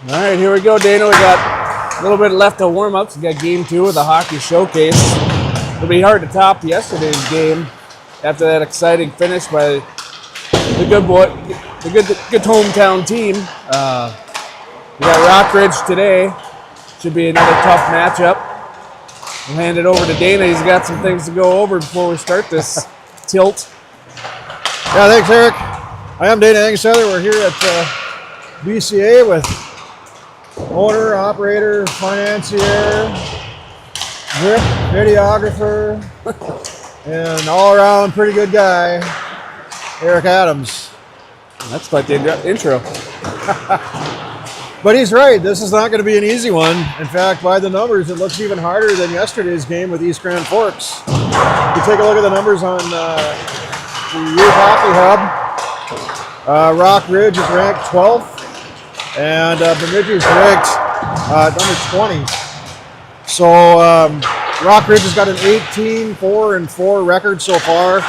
All right, here we go, Dana. We got a little bit left of warm-ups. We got game 2 of the hockey showcase. It'll be hard to top yesterday's game after that exciting finish by the good hometown team. We got Rockridge today. Should be another tough matchup. We'll hand it over to Dana. He's got some things to go over before we start this tilt. Yeah, thanks, Eric. I am Dana Angstadler. We're here at BCA with owner, operator, financier, grip, videographer, and all-around pretty good guy, Eric Adams. That's quite the intro. But he's right. This is not going to be an easy one. In fact, by the numbers, it looks even harder than yesterday's game with East Grand Forks. If you take a look at the numbers on the Youth Hockey Hub, Rock Ridge is ranked 12th, and Bemidji is ranked number 20. So Rock Ridge has got an 18-4-4 record so far,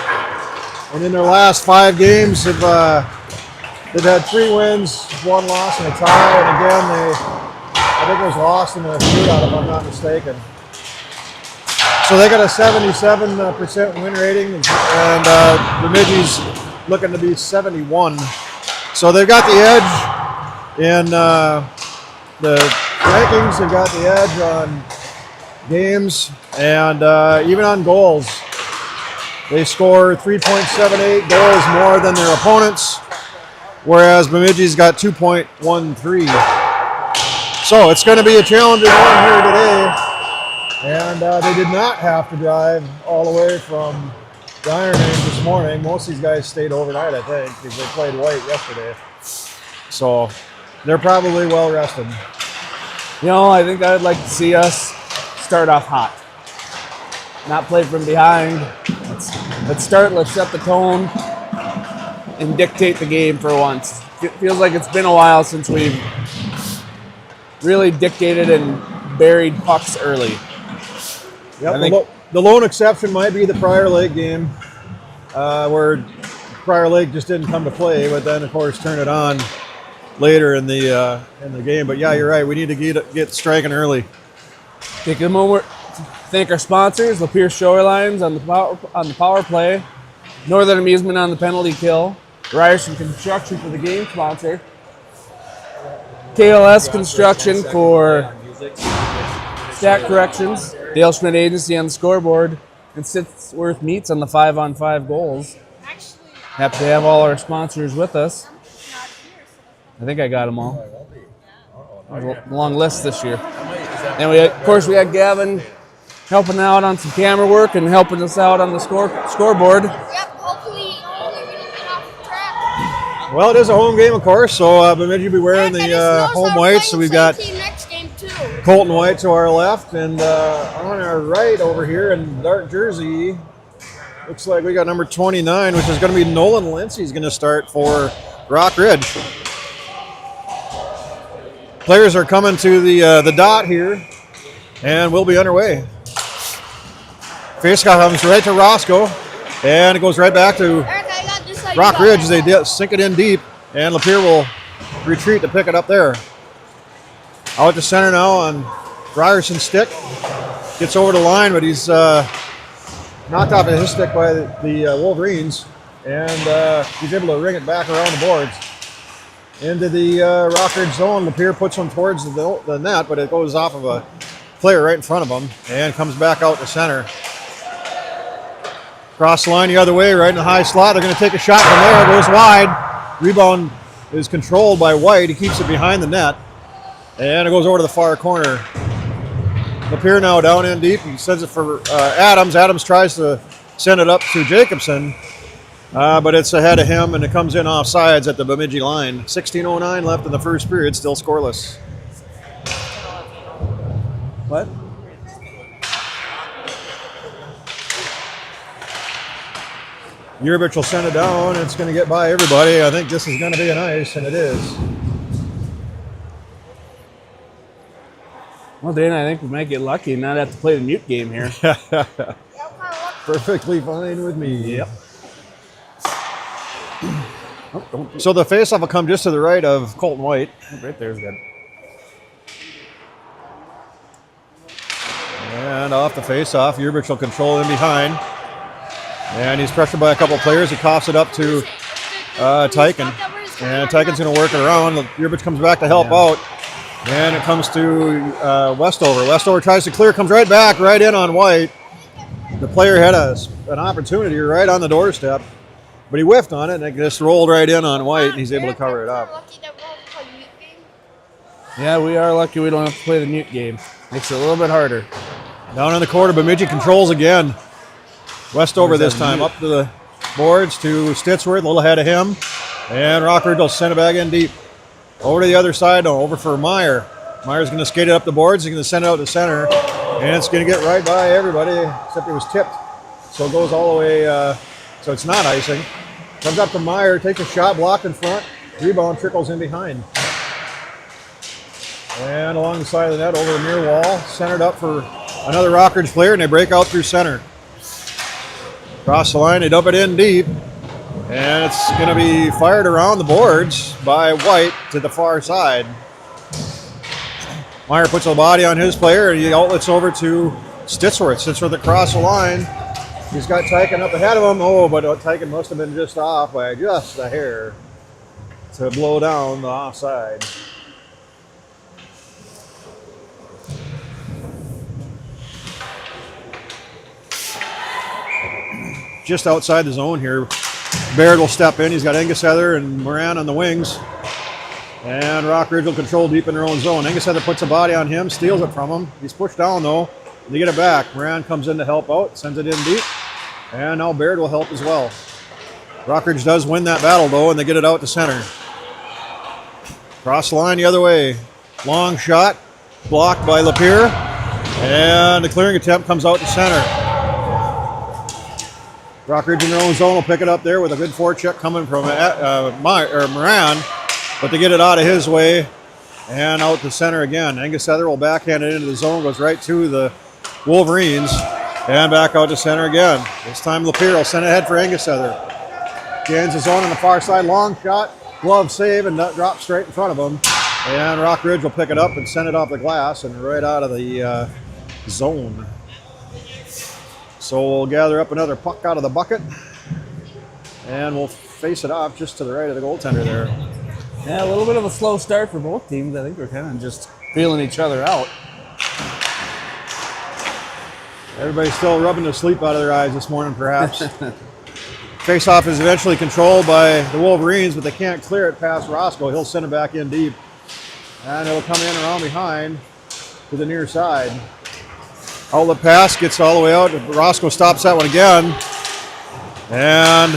and in their last 5 games, they've had 3 wins, 1 loss, and a tie. And again, I think it was lost in a shootout, if I'm not mistaken. So they got a 77% win rating, and Bemidji's looking to be 71. So they've got the edge in the rankings. They've got the edge on games and even on goals. They score 3.78 goals more than their opponents, whereas Bemidji's got 2.13. So it's going to be a challenging one here today. And they did not have to drive all the way from the Iron Range this morning. Most of these guys stayed overnight, I think, because they played white yesterday. So they're probably well rested. You know, I think I'd like to see us start off hot. Not play from behind. Let's start, let's set the tone, and dictate the game for once. It feels like it's been a while since we've really dictated and buried pucks early. Yep, the lone exception might be the Prior Lake game, where Prior Lake just didn't come to play, but then of course turn it on later in the game. But yeah, you're right. We need to get striking early. Take a moment to thank our sponsors: Lapeer Shorelines on the power play, Northern Amusement on the penalty kill, Ryerson Construction for the game sponsor, KLS Construction for stat corrections, Dale Schmidt Agency on the scoreboard, and Sitsworth Meats on the 5-on-5 goals. Happy to have all our sponsors with us. I think I got them all. A long list this year. And of course, we had Gavin helping out on some camera work and helping us out on the scoreboard. Yep, hopefully we don't get off track. Well, it is a home game, of course, so Bemidji will be wearing the home whites. So we've got Colton White to our left, and on our right over here in dark jersey, looks like we got number 29, which is going to be Nolan Lindsay. He's going to start for Rock Ridge. Players are coming to the dot here, and we'll be underway. Faceoff comes right to Roscoe, and it goes right back to Rock Ridge as they sink it in deep, and Lapeer will retreat to pick it up there. Out to center now on Ryerson's stick. Gets over the line, but he's knocked off of his stick by the Wolverines, and he's able to ring it back around the boards. Into the Rockridge zone. Lapeer puts one towards the net, but it goes off of a player right in front of him and comes back out to center. Cross the line the other way, right in the high slot. They're going to take a shot from there. It goes wide. Rebound is controlled by White. He keeps it behind the net. And it goes over to the far corner. Lapeer now down in deep. He sends it for Adams. Adams tries to send it up to Jacobson. But it's ahead of him, and it comes in off sides at the Bemidji line. 16:09 left in the first period, still scoreless. What? Yerbich will send it down. It's going to get by everybody. I think this is going to be an ice, and it is. Well, Dana, I think we might get lucky and not have to play the mute game here. Perfectly fine with me. Yep. So the faceoff will come just to the right of Colton White. Right there's good. And off the face-off, Yerbich will control in behind. And he's pressured by a couple players. He coughs it up to Tyken. And Tyken's going to work it around. Yerbich comes back to help out. And it comes to Westover. Westover tries to clear, comes right back, right in on White. The player had an opportunity right on the doorstep, but he whiffed on it, and it just rolled right in on White, and he's able to cover it up. Yeah, we are lucky we don't have to play the mute game. Makes it a little bit harder. Down in the corner, Bemidji controls again. Westover this time, up to the boards to Stitsworth, a little ahead of him. And Rockridge will send it back in deep. Over to the other side, no, over for Meyer. Meyer's going to skate it up the boards. He's going to send it out to center. And it's going to get right by everybody, except it was tipped. So it goes all the way, so it's not icing. Comes up to Meyer, takes a shot, blocked in front. Rebound trickles in behind. And along the side of the net, over the near wall, centered up for another Rockridge player, and they break out through center. Cross the line, they dump it in deep. And it's going to be fired around the boards by White to the far side. Meyer puts a body on his player, and he outlets over to Stitsworth. Stitsworth across the line. He's got Tyken up ahead of him. Oh, but Tyken must have been just off by just a hair to blow down the offside. Just outside the zone here. Baird will step in. He's got Engishedder and Moran on the wings. And Rockridge will control deep in their own zone. Engishedder puts a body on him, steals it from him. He's pushed down, though. They get it back. Moran comes in to help out, sends it in deep. And now Baird will help as well. Rockridge does win that battle, though, and they get it out to center. Cross the line the other way. Long shot, blocked by Lapierre. And the clearing attempt comes out to center. Rockridge in their own zone will pick it up there with a good forecheck coming from Moran, but they get it out of his way and out to center again. Engishedder will backhand it into the zone, goes right to the Wolverines, and back out to center again. This time Lapierre will send it ahead for Engishedder. Gains the zone on the far side, long shot, glove save, and drop straight in front of him. And Rockridge will pick it up and send it off the glass and right out of the zone. So we'll gather up another puck out of the bucket, and we'll face it off just to the right of the goaltender there. Yeah, a little bit of a slow start for both teams. I think we're kind of just feeling each other out. Everybody's still rubbing the sleep out of their eyes this morning, perhaps. Face-off is eventually controlled by the Wolverines, but they can't clear it past Roscoe. He'll send it back in deep, and it'll come in around behind to the near side. Outlet pass gets all the way out. Roscoe stops that one again. And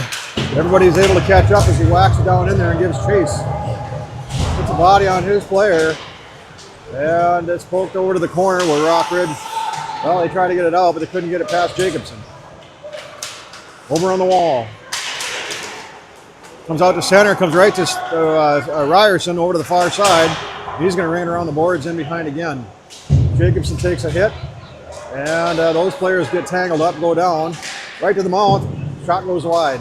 everybody's able to catch up as he whacks it down in there and gives chase. Puts a body on his player. And it's poked over to the corner where Rockridge, well, they tried to get it out, but they couldn't get it past Jacobson. Over on the wall. Comes out to center, comes right to Ryerson over to the far side. He's going to ring it around the boards in behind again. Jacobson takes a hit. And those players get tangled up, go down, right to the mouth. Shot goes wide.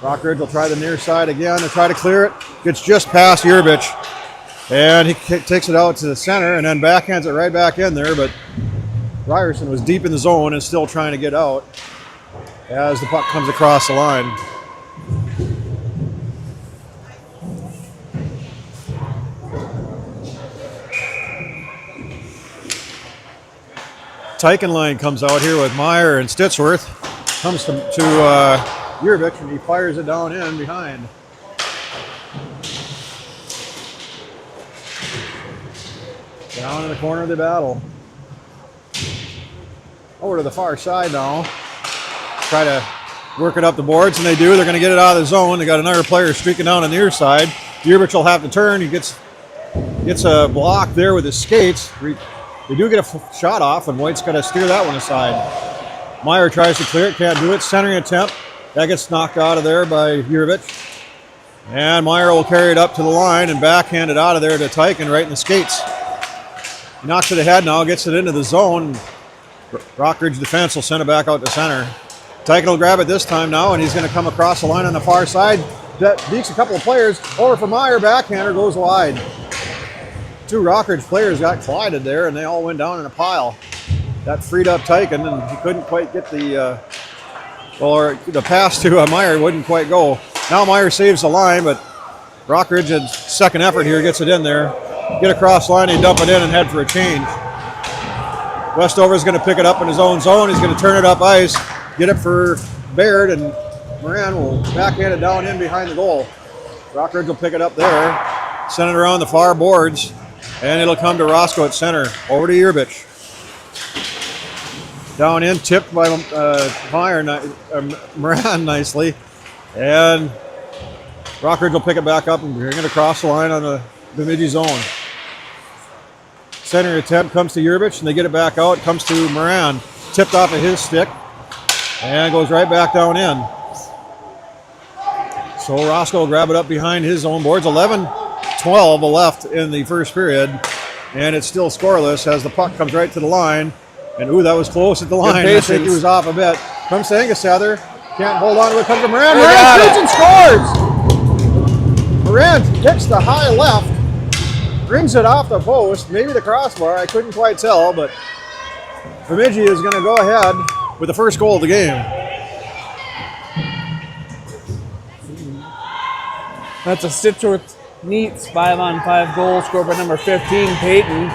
Rockridge will try the near side again and try to clear it. Gets just past Yerbich. And he takes it out to the center and then backhands it right back in there. But Ryerson was deep in the zone and still trying to get out as the puck comes across the line. Tyken line comes out here with Meyer and Stitsworth. Comes to Yerbich, and he fires it down in behind. Down in the corner of the battle. Over to the far side now. Try to work it up the boards, and they do. They're going to get it out of the zone. They got another player streaking down on the near side. Yerbich will have to turn. He gets a block there with his skates. They do get a shot off, and White's got to steer that one aside. Meyer tries to clear it, can't do it. Centering attempt. That gets knocked out of there by Yerbich. And Meyer will carry it up to the line and backhand it out of there to Tyken right in the skates. He knocks it ahead now, gets it into the zone. Rockridge defense will send it back out to center. Tyken will grab it this time now, and he's going to come across the line on the far side. Beats a couple of players. Over for Meyer, backhander goes wide. Two Rockridge players got collided there, and they all went down in a pile. that freed up Tyken, and he couldn't quite get the pass to Meyer wouldn't quite go. Now Meyer saves the line, but Rockridge's second effort here gets it in there. Get across line, he dump it in and head for a change. Westover's going to pick it up in his own zone. He's going to turn it up ice, get it for Baird, and Moran will backhand it down in behind the goal. Rockridge will pick it up there, send it around the far boards, and it'll come to Roscoe at center. Over to Yerbich. Down in, tipped by Moran nicely, and Rockridge will pick it back up and bring it across the line on the Bemidji zone. Center attempt comes to Yerbich, and they get it back out. Comes to Moran, tipped off of his stick, and goes right back down in. So Roscoe will grab it up behind his own boards. 11-12 left in the first period, and it's still scoreless as the puck comes right to the line. And that was close at the line. I think he was off a bit. Comes to Angesether, can't hold on to it. Comes to Moran. Moran shoots and scores. Moran hits the high left, brings it off the post, maybe the crossbar. I couldn't quite tell, but Bemidji is going to go ahead with the first goal of the game. That's a Stitchworth Neats 5-on-5 goal scored by number 15, Peyton.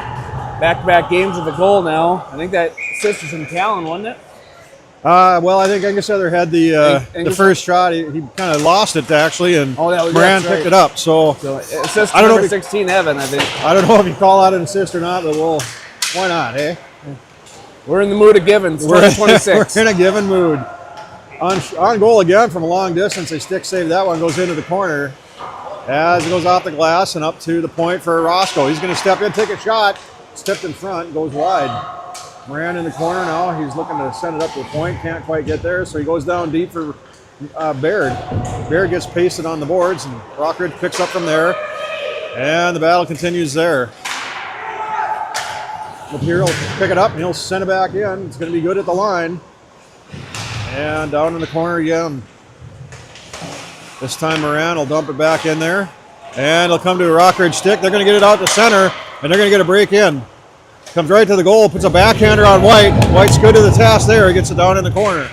Back-to-back games with a goal now. I think that assist was from Callan, wasn't it? Well, I think Angesether had the first shot. He kind of lost it actually, and Moran picked it up. So assist number 16, Evan, I think. I don't know if you call that an assist or not, but why not, eh? We're in the mood of giving. It's 26. We're in a given mood. On goal again from a long distance. A stick save. That one goes into the corner as it goes off the glass and up to the point for Roscoe. He's going to step in, take a shot. It's tipped in front, goes wide. Moran in the corner now. He's looking to send it up to the point. Can't quite get there, so he goes down deep for Baird. Baird gets pasted on the boards, and Rockridge picks up from there. And the battle continues there. Here will pick it up, and he'll send it back in. It's going to be good at the line. And down in the corner again. This time Moran will dump it back in there. And it'll come to a Rockridge stick. They're going to get it out to center, and they're going to get a break in. Comes right to the goal, puts a backhander on White. White's good to the task there. He gets it down in the corner.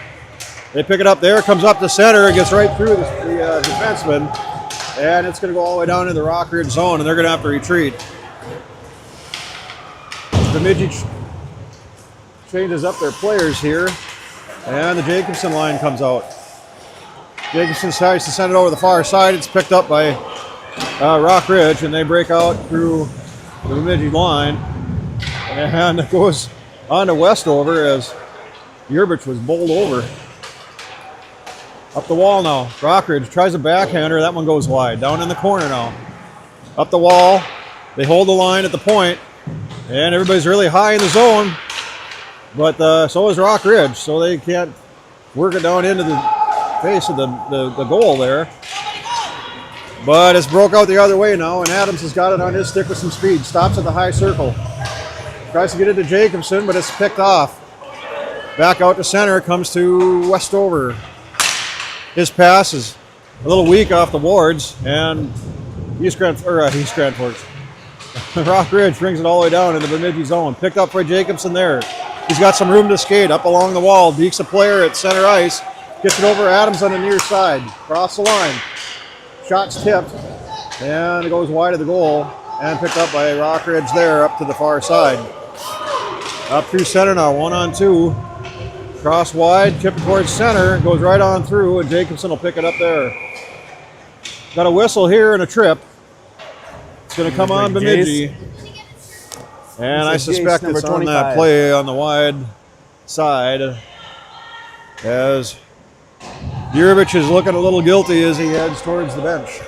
They pick it up there, comes up to center, it gets right through the defenseman, and it's going to go all the way down to the Rockridge zone, and they're going to have to retreat. Bemidji changes up their players here, and the Jacobson line comes out. Jacobson decides to send it over the far side. It's picked up by Rockridge, and they break out through the Bemidji line. And it goes on to Westover as Yerbich was bowled over. Up the wall now. Rockridge tries a backhander. That one goes wide. Down in the corner now. Up the wall. They hold the line at the point. And everybody's really high in the zone. But so is Rockridge. So they can't work it down into the face of the goal there. But it's broke out the other way now. And Adams has got it on his stick with some speed. Stops at the high circle. Tries to get it to Jacobson, but it's picked off. Back out to center, comes to Westover. His pass is a little weak off the boards, and Rockridge brings it all the way down in the Bemidji zone. Picked up by Jacobson there. He's got some room to skate up along the wall. Dekes a player at center ice. Gets it over Adams on the near side. Cross the line. Shot's tipped, and it goes wide of the goal, and picked up by Rockridge there up to the far side. Up through center now, 1-on-2. Cross wide, tip towards center, goes right on through, and Jacobson will pick it up there. Got a whistle here and a trip. It's going to come on Bemidji. And I suspect it's on that play on the wide side as Yerbich is looking a little guilty as he heads towards the bench.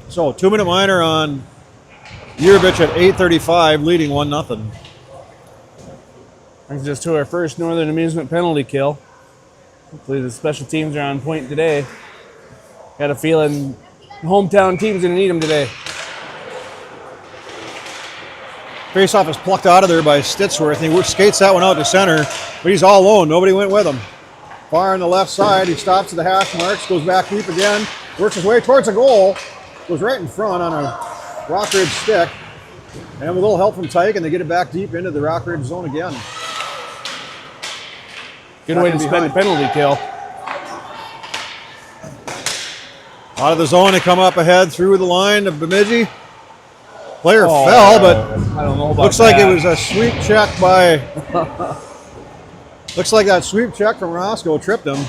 So 2-minute minor on Yerbich at 8:35, leading 1-0. Brings us to our first Northern Amusement penalty kill. Hopefully the special teams are on point today. Got a feeling the hometown team's going to need them today. Faceoff is plucked out of there by Stitchworth. He skates that one out to center, but he's all alone. Nobody went with him. Far on the left side, he stops at the hash marks, goes back deep again, works his way towards the goal, goes right in front on a Rockridge stick, And with a little help from Tyke, and they get it back deep into the Rockridge zone again. Good way to spend a penalty kill. Out of the zone, they come up ahead through the line of Bemidji. Player fell, but I don't know about looks like it was a sweep check by. Looks like that sweep check from Roscoe tripped him,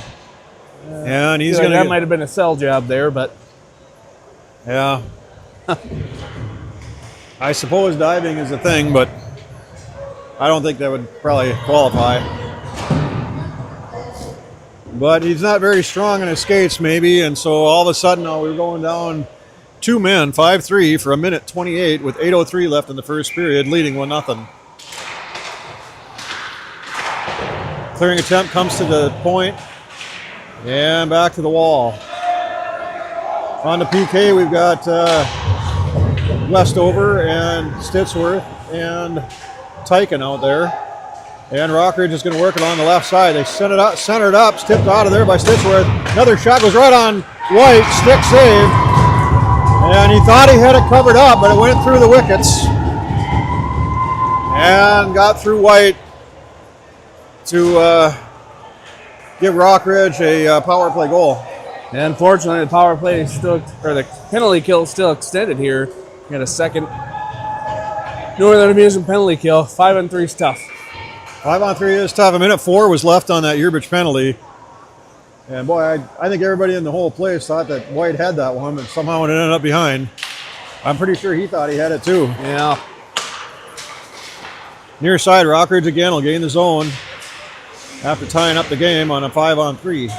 and he's going to. That might have been a sell job there, but yeah. I suppose diving is a thing, but I don't think that would probably qualify. But he's not very strong in his skates, maybe, and so all of a sudden now we're going down 2 men, 5-3 for a minute 28 with 8:03 left in the first period, leading 1-0. Clearing attempt comes to the point and back to the wall. On the PK, we've got Westover and Stitsworth and Tyken out there. And Rockridge is going to work it on the left side. They sent it up, centered up, tipped out of there by Stitsworth. Another shot goes right on White, stick save. And he thought he had it covered up, but it went through the wickets. And got through White to give Rockridge a power play goal. And unfortunately, the power play is still, or the penalty kill is still extended here. We got a second Northern Amusement penalty kill. 5-on-3 is tough. 5-on-3 is tough. A minute 4 was left on that Yerbich penalty. And boy, I think everybody in the whole place thought that White had that one, but somehow it ended up behind. I'm pretty sure he thought he had it too. Yeah. Near side, Rockridge again will gain the zone after tying up the game on a 5-on-3.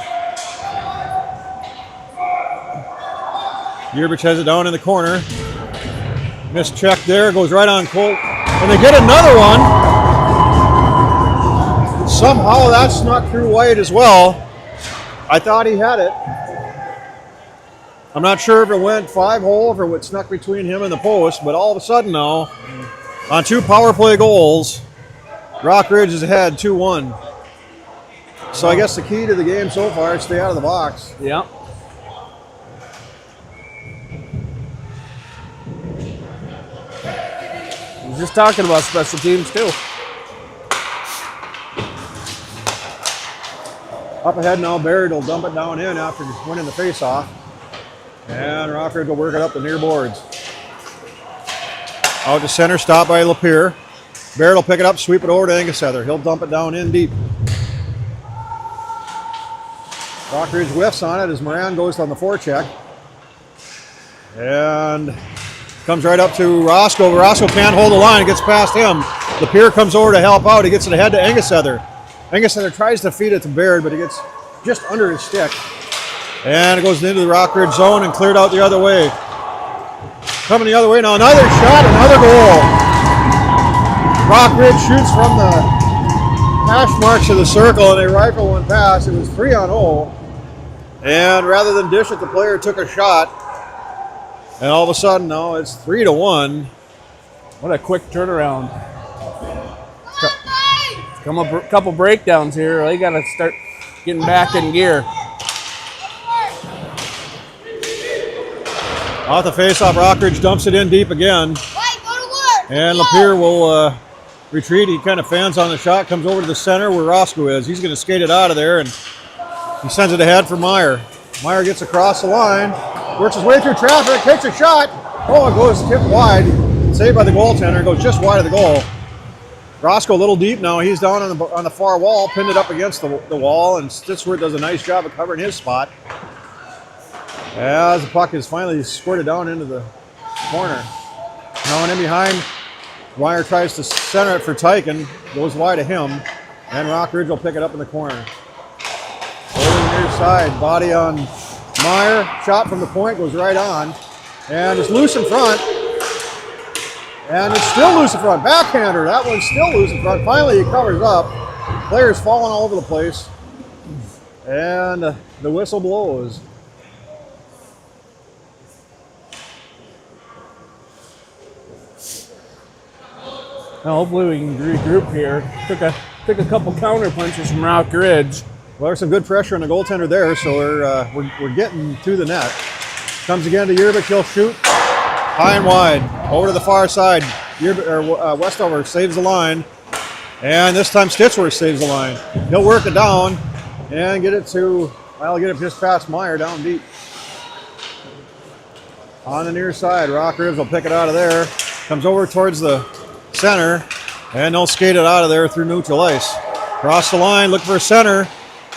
Yerbich has it down in the corner. Missed check there, goes right on Colt. And they get another one. Somehow that snuck through White as well. I thought he had it. I'm not sure if it went 5-hole, if it snuck between him and the post, but all of a sudden now, on 2 power play goals, Rockridge is ahead 2-1. So I guess the key to the game so far is stay out of the box. Yeah. We're just talking about special teams too. Up ahead now, Baird will dump it down in after winning the face-off. And Rockridge will work it up the near boards. Out to center, stop by Lapeer. Baird will pick it up, sweep it over to Angus-Heather. He'll dump it down in deep. Rockridge whiffs on it as Moran goes on the forecheck. And comes right up to Roscoe. Roscoe can't hold the line. It gets past him. Lapeer comes over to help out. He gets it ahead to Angus-Heather. Angus-Heather tries to feed it to Baird, but it gets just under his stick. And it goes into the Rockridge zone and cleared out the other way. Coming the other way now, another shot, another goal. Rockridge shoots from the hash marks of the circle and they rifle one pass. It was 3-on-0. And rather than dish it, the player took a shot. And all of a sudden now it's 3-1. What a quick turnaround. Come up a couple breakdowns here. They got to start getting back in gear. Off the face-off, Rockridge dumps it in deep again. And Lapeer will retreat. He kind of fans on the shot, comes over to the center where Roscoe is. He's going to skate it out of there, and he sends it ahead for Meyer. Meyer gets across the line, works his way through traffic, takes a shot. Oh, it goes tipped wide. Saved by the goaltender. It goes just wide of the goal. Roscoe a little deep now. He's down on the far wall, pinned it up against the wall, and Stitsworth does a nice job of covering his spot. As the puck is finally squirted down into the corner. Now and in behind, Meyer tries to center it for Tyken, goes wide of him, and Rockridge will pick it up in the corner. Over the near side, body on Meyer, shot from the point, goes right on, and it's loose in front. And it's still loose in front. Backhander, that one's still loose in front. Finally, he covers up. Players falling all over the place. And the whistle blows. Well, hopefully we can regroup here. Took a couple counter punches from Rockridge. Well, there's some good pressure on the goaltender there, so we're getting to the net. Comes again to Yerbich, he'll shoot. High and wide, over to the far side. Westover saves the line. And this time Stitchworth saves the line. He'll work it down and get it just past Meyer down deep. On the near side, Rock Ridge will pick it out of there. Comes over towards the center, and they'll skate it out of there through neutral ice. Cross the line, look for a center,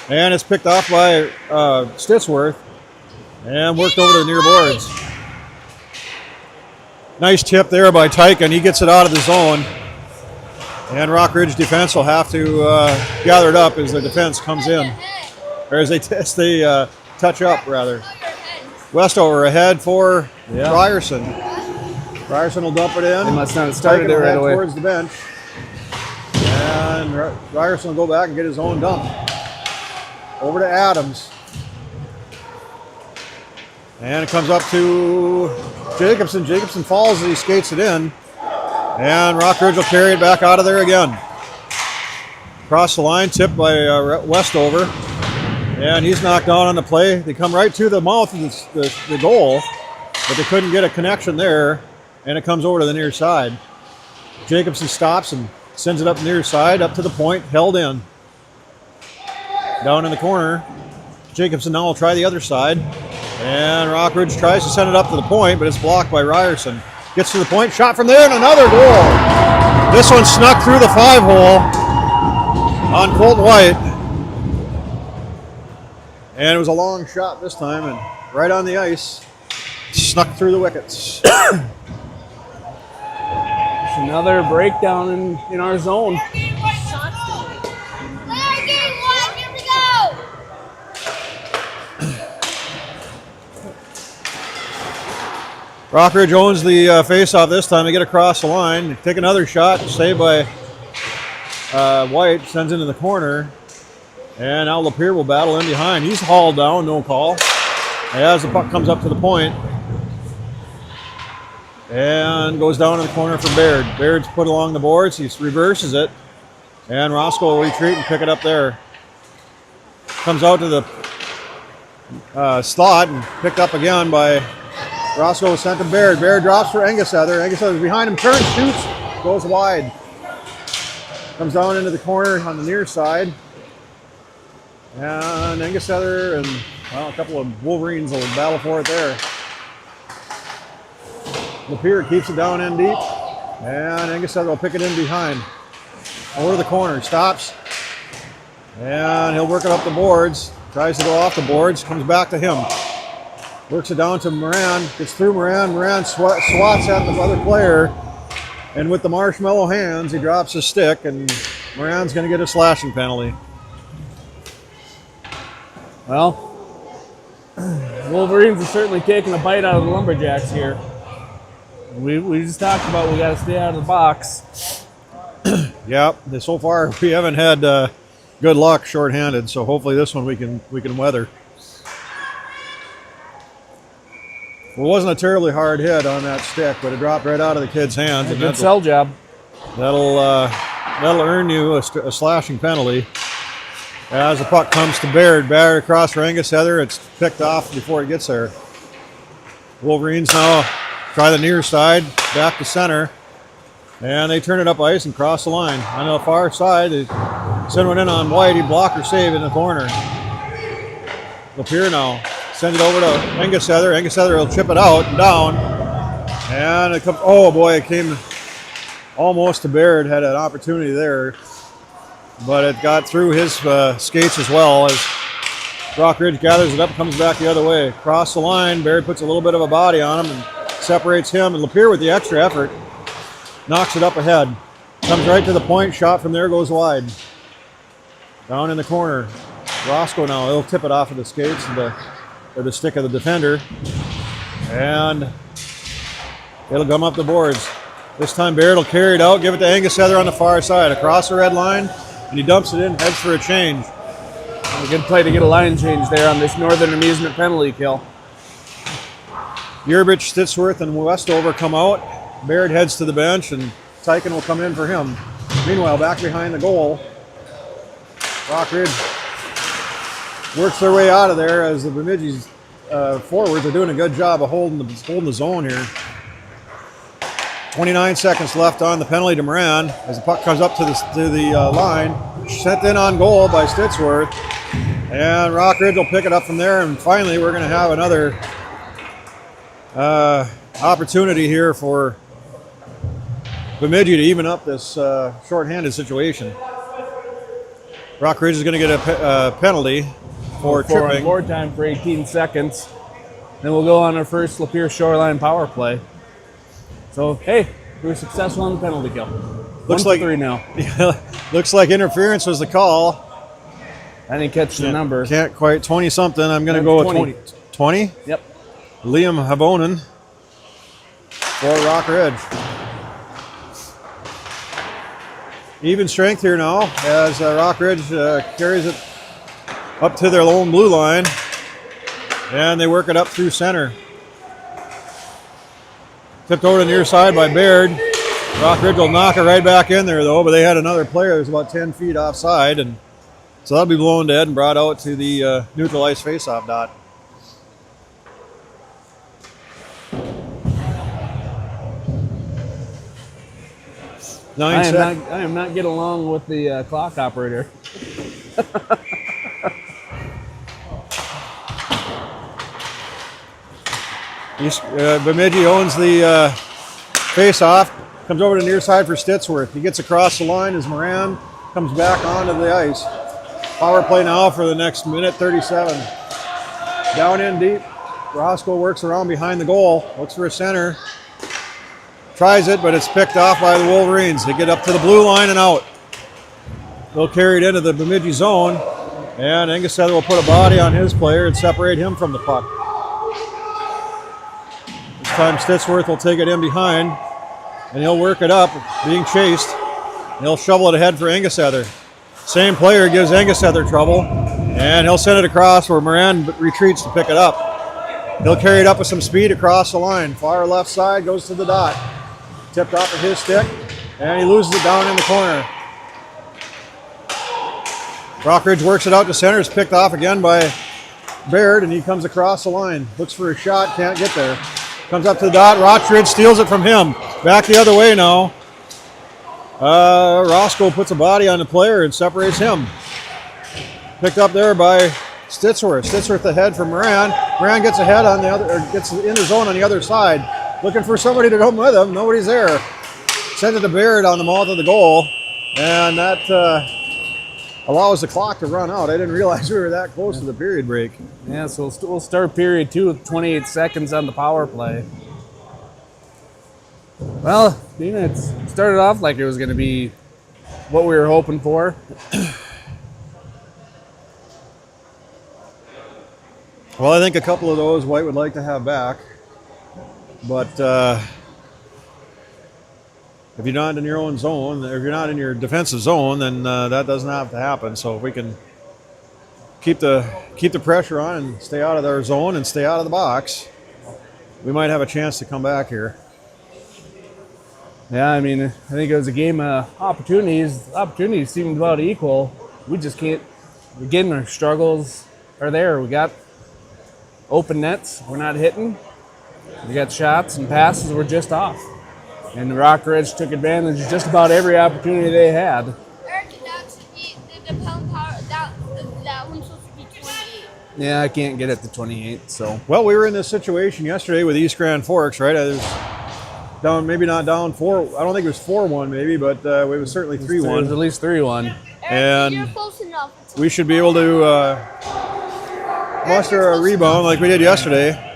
and it's picked off by Stitchworth and worked over to the near boards. Nice tip there by Tyken. He gets it out of the zone. And Rock Ridge defense will have to gather it up as the defense comes in. Or as they touch up, rather. Westover ahead for Ryerson. Ryerson will dump it in. They must not have started it right away. Towards the bench. And Ryerson will go back and get his own dump. Over to Adams. And it comes up to Jacobson. Jacobson falls as he skates it in. And Rock Ridge will carry it back out of there again. Across the line, tipped by Westover. And he's knocked down on the play. They come right to the mouth of the goal, but they couldn't get a connection there. And it comes over to the near side. Jacobson stops and sends it up the near side, up to the point, held in. Down in the corner. Jacobson now will try the other side. And Rock Ridge tries to send it up to the point, but it's blocked by Ryerson. Gets to the point, shot from there, and another goal. This one snuck through the 5-hole on Colton White. And it was a long shot this time, and right on the ice, snuck through the wickets. Another breakdown in our zone. Rockridge owns the face-off this time. They get across the line. They take another shot, saved by White, sends into the corner. And now Lapeer will battle in behind. He's hauled down, no call. As the puck comes up to the point. And goes down in the corner for Baird. Baird's put along the boards. He reverses it. And Roscoe will retreat and pick it up there. Comes out to the slot and picked up again by Roscoe, sent to Baird. Baird drops for Engessether. Engessether's behind him, turns, shoots, goes wide. Comes down into the corner on the near side. And Engessether and a couple of Wolverines will battle for it there. Lapeer keeps it down in deep. And Engessether will pick it in behind. Over the corner, stops. And he'll work it up the boards. Tries to go off the boards, comes back to him. Works it down to Moran, gets through Moran. Moran swats at the other player. And with the marshmallow hands, he drops his stick, and Moran's going to get a slashing penalty. Well, Wolverines are certainly taking a bite out of the Lumberjacks here. We just talked about we got to stay out of the box. Yep, so far we haven't had good luck shorthanded, so hopefully this one we can weather. Well, it wasn't a terribly hard hit on that stick, but it dropped right out of the kid's hands. Good sell job. That'll earn you a slashing penalty. As the puck comes to Baird across for Engessether, it's picked off before it gets there. Wolverines now try the near side, back to center, and they turn it up ice and cross the line. On the far side, they send one in on White. He blocked or save in the corner. Lapeer now sends it over to Engessether. Engessether will chip it out and down. And it comes, oh boy, it came almost to Baird, had an opportunity there. But it got through his skates as well as Rockridge gathers it up and comes back the other way. Across the line, Baird puts a little bit of a body on him and separates him. And Lapeer with the extra effort knocks it up ahead. Comes right to the point, shot from there goes wide. Down in the corner. Roscoe now, he'll tip it off of the skates or the stick of the defender. And it'll come up the boards. This time Baird will carry it out, give it to Engessether on the far side. Across the red line, and he dumps it in, heads for a change. A good play to get a line change there on this Northern Amusement penalty kill. Yerbich, Stitchworth, and Westover come out. Baird heads to the bench, and Tyken will come in for him. Meanwhile, back behind the goal, Rockridge works their way out of there as the Bemidji's forwards are doing a good job of holding the zone here. 29 seconds left on the penalty to Moran as the puck comes up to the line. Sent in on goal by Stitsworth. And Rockridge will pick it up from there. And finally, we're going to have another opportunity here for Bemidji to even up this shorthanded situation. Rockridge is going to get a penalty for tripping. Four time for 18 seconds. Then we'll go on our first Lapeer Shoreline power play. So, hey, we were successful on the penalty kill. Looks 1 like 3 now. Looks like interference was the call. I didn't catch the number. Can't quite 20-something. I'm going to go with 20. 20? Yep. Liam Havonen for Rockridge. Even strength here now as Rockridge carries it up to their lone blue line. And they work it up through center. Tipped over to the near side by Baird. Rockridge will knock it right back in there, though, but they had another player that was about 10 feet offside, and so that'll be blown dead and brought out to the neutral ice faceoff dot. I am not getting along with the clock operator. Bemidji owns the face-off. Comes over to the near side for Stitsworth. He gets across the line as Moran comes back onto the ice. Power play now for the next minute 37. Down in deep. Roscoe works around behind the goal. Looks for a center. Tries it, but it's picked off by the Wolverines. They get up to the blue line and out. They'll carry it into the Bemidji zone. And Engelsether will put a body on his player and separate him from the puck. This time Stitsworth will take it in behind, and he'll work it up, being chased. He'll shovel it ahead for Engelsether. Same player gives Engelsether trouble, and he'll send it across where Moran retreats to pick it up. He'll carry it up with some speed across the line. Far left side goes to the dot. Tipped off of his stick, and he loses it down in the corner. Rockridge works it out to center. It's picked off again by Baird, and he comes across the line. Looks for a shot, can't get there. Comes up to the dot. Rockridge steals it from him. Back the other way now. Roscoe puts a body on the player and separates him. Picked up there by Stitsworth. Stitsworth ahead for Moran. Moran gets ahead on the other, or gets in the zone on the other side. Looking for somebody to come with him. Nobody's there. Send it to Baird on the mouth of the goal. And that allows the clock to run out. I didn't realize we were that close to the period break. Yeah, so we'll start period 2 with 28 seconds on the power play. Well, it started off like it was going to be what we were hoping for. Well, I think a couple of those White would like to have back. But if you're not in your own zone, if you're not in your defensive zone, then that doesn't have to happen. So if we can keep the pressure on and stay out of their zone and stay out of the box, we might have a chance to come back here. Yeah, I mean, I think it was a game of opportunities. Opportunities seemed about equal. We just can't. Again, our struggles are there. We got open nets. We're not hitting. We got shots and passes. We're just off. And Rockridge took advantage of just about every opportunity they had. Eric, that's the pound power. That one's supposed to be 28. Yeah, I can't get it to 28. So. Well, we were in this situation yesterday with East Grand Forks, right? It was down, maybe not down 4. I don't think it was 4-1, maybe, but it was certainly 3-1. It was at least 3-1. Eric, you're close enough. We should be able to muster a rebound like we did yesterday.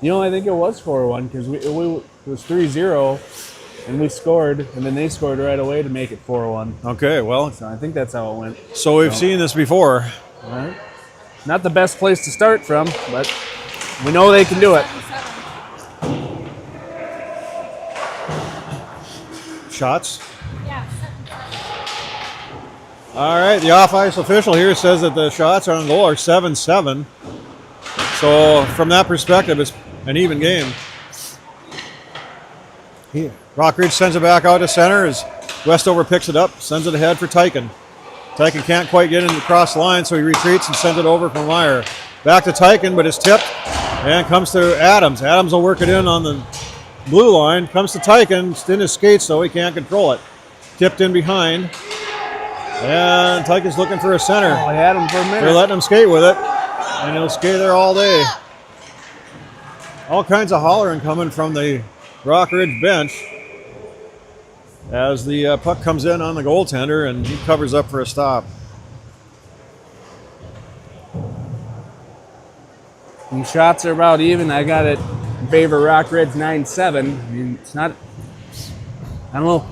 You know, I think it was 4-1 because it was 3-0 and we scored, and then they scored right away to make it 4-1. Okay, well. So I think that's how it went. So we've seen this before. All right. Not the best place to start from, but we know they can do it. Shots. Yeah. All right, the off-ice official here says that the shots on goal are 7-7. So from that perspective, it's an even game. Rockridge sends it back out to center as Westover picks it up, sends it ahead for Tyken. Tyken can't quite get into the cross line, so he retreats and sends it over from Meyer. Back to Tyken, but it's tipped and comes to Adams. Adams will work it in on the blue line. Comes to Tyken. It's in his skates, so he can't control it. Tipped in behind. And Tyken's looking for a center. I had him for a minute. They're letting him skate with it, and he'll skate there all day. All kinds of hollering coming from the Rock Ridge bench as the puck comes in on the goaltender, and he covers up for a stop. And shots are about even. I got it in favor Rock Ridge 9-7. I mean, it's not, I don't know.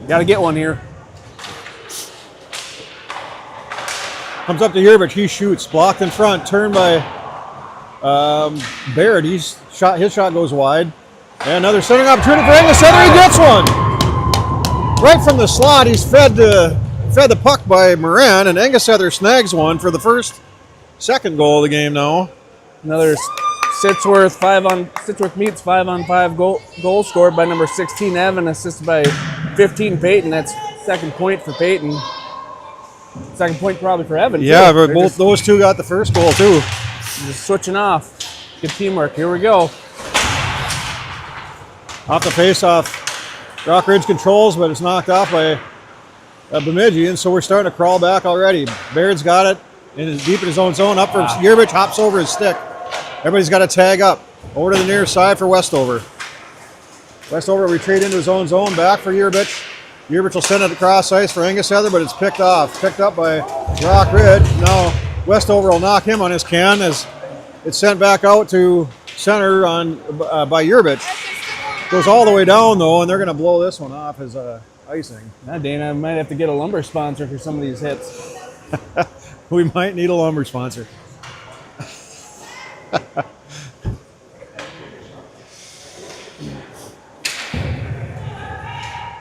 Got to get one here. Comes up to Yerbich. He shoots. Blocked in front. Turned by Baird. His shot goes wide. And another centering opportunity for Engelsether. He gets one. Right from the slot. He's fed the puck by Moran, and Engelsether snags one for the second goal of the game now. Another Sitchworth meets 5-on-5 goal scored by number 16 Evan, assisted by 15 Peyton. That's second point for Peyton. Second point probably for Evan. Yeah, but both those two got the first goal too. Just switching off. Good teamwork. Here we go. Off the face-off, Rock Ridge controls, but it's knocked off by Bemidji, and so we're starting to crawl back already. Baird's got it deep in his own zone. Up for Yerbich, hops over his stick. Everybody's got to tag up. Over to the near side for Westover. Westover retreat into his own zone. Back for Yerbich. Yerbich will send it across ice for Engelsether, but it's picked off. Picked up by Rock Ridge. Now Westover will knock him on his can as it's sent back out to center by Yerbich. Goes all the way down though, and they're going to blow this one off as icing. Now, Dana, I might have to get a lumber sponsor for some of these hits. We might need a lumber sponsor.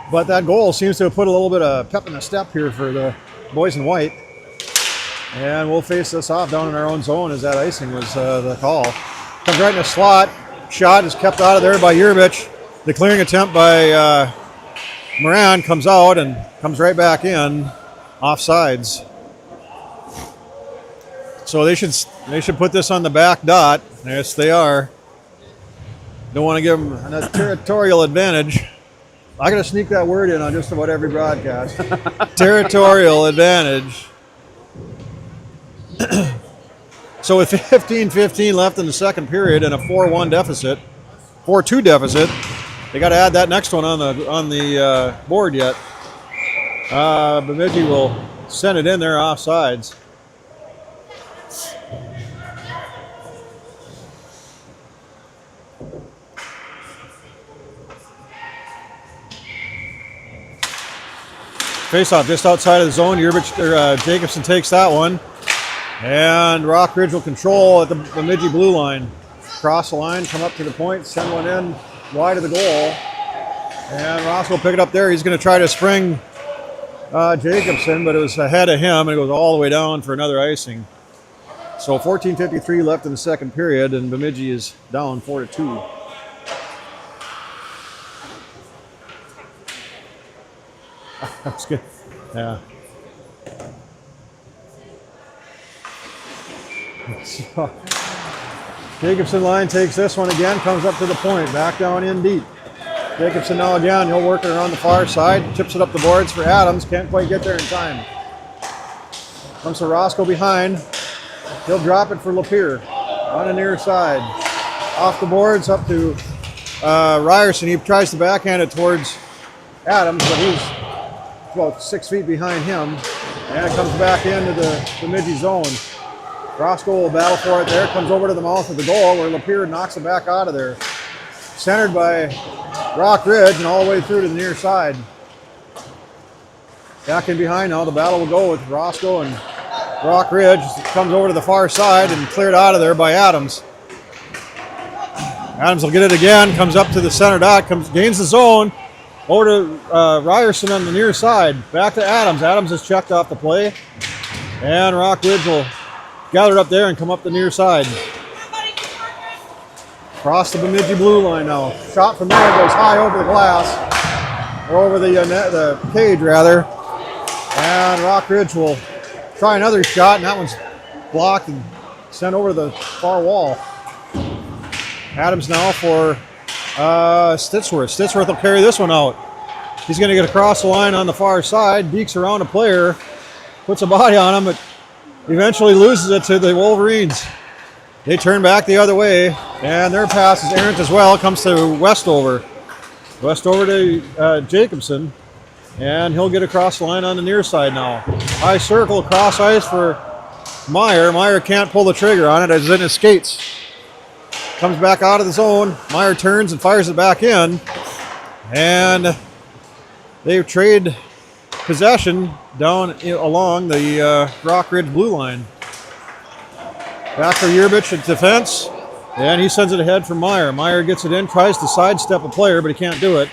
But that goal seems to have put a little bit of pep in the step here for the boys in white. And we'll face this off down in our own zone as that icing was the call. Comes right in the slot. Shot is kept out of there by Yerbich. The clearing attempt by Moran comes out and comes right back in, offsides. So they should put this on the back dot. Yes, they are. Don't want to give them a territorial advantage. I got to sneak that word in on just about every broadcast. Territorial advantage. So with 15-15 left in the second period and a 4-1 deficit, 4-2 deficit, they got to add that next one on the board yet. Bemidji will send it in there offsides. Face-off just outside of the zone. Jacobson takes that one. And Rock Ridge will control at the Bemidji blue line. Cross the line, come up to the point, send one in wide of the goal. And Ross will pick it up there. He's going to try to spring Jacobson, but it was ahead of him, and it goes all the way down for another icing. So 14:53 left in the second period, and Bemidji is down 4-2. That's good. Yeah. So, Jacobson line takes this one again, comes up to the point, back down in deep. Jacobson now again, he'll work it around the far side, tips it up the boards for Adams, can't quite get there in time. Comes to Roscoe behind, he'll drop it for Lapeer on the near side. Off the boards up to Ryerson, he tries to backhand it towards Adams, but he's about 6 feet behind him, and it comes back into the Bemidji zone. Roscoe will battle for it there, comes over to the mouth of the goal where Lapeer knocks it back out of there. Centered by Rock Ridge and all the way through to the near side. Back in behind now, the battle will go with Roscoe and Rock Ridge. Comes over to the far side and cleared out of there by Adams. Adams will get it again, comes up to the center dot, gains the zone. Over to Ryerson on the near side. Back to Adams. Adams has checked off the play. And Rock Ridge will gather it up there and come up the near side. Cross the Bemidji blue line now. Shot from there goes high over the glass. Or over the cage rather. And Rockridge will try another shot, and that one's blocked and sent over to the far wall. Adams now for Stitsworth. Stitsworth will carry this one out. He's going to get across the line on the far side, dekes around a player, puts a body on him, but eventually loses it to the Wolverines. They turn back the other way, and their pass is errant as well. Comes to Westover. Westover to Jacobson, and he'll get across the line on the near side now. High circle, cross ice for Meyer. Meyer can't pull the trigger on it as in his skates. Comes back out of the zone. Meyer turns and fires it back in, and they trade possession down along the Rockridge blue line. Back for Yerbich at defense, and he sends it ahead for Meyer. Meyer gets it in, tries to sidestep a player, but he can't do it.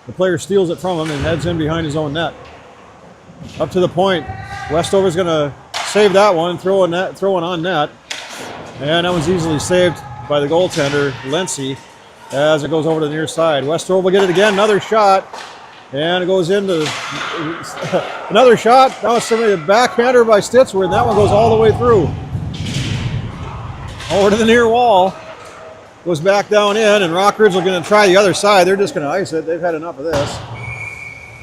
The player steals it from him and heads in behind his own net. Up to the point. Westover's going to save that one, throw it on net, and that one's easily saved by the goaltender, Lency, as it goes over to the near side. Westover will get it again, another shot. And it goes into another shot. Now it's somebody backhander by Stitsworth, and that one goes all the way through. Over to the near wall. Goes back down in, and Rockridge are going to try the other side. They're just going to ice it. They've had enough of this.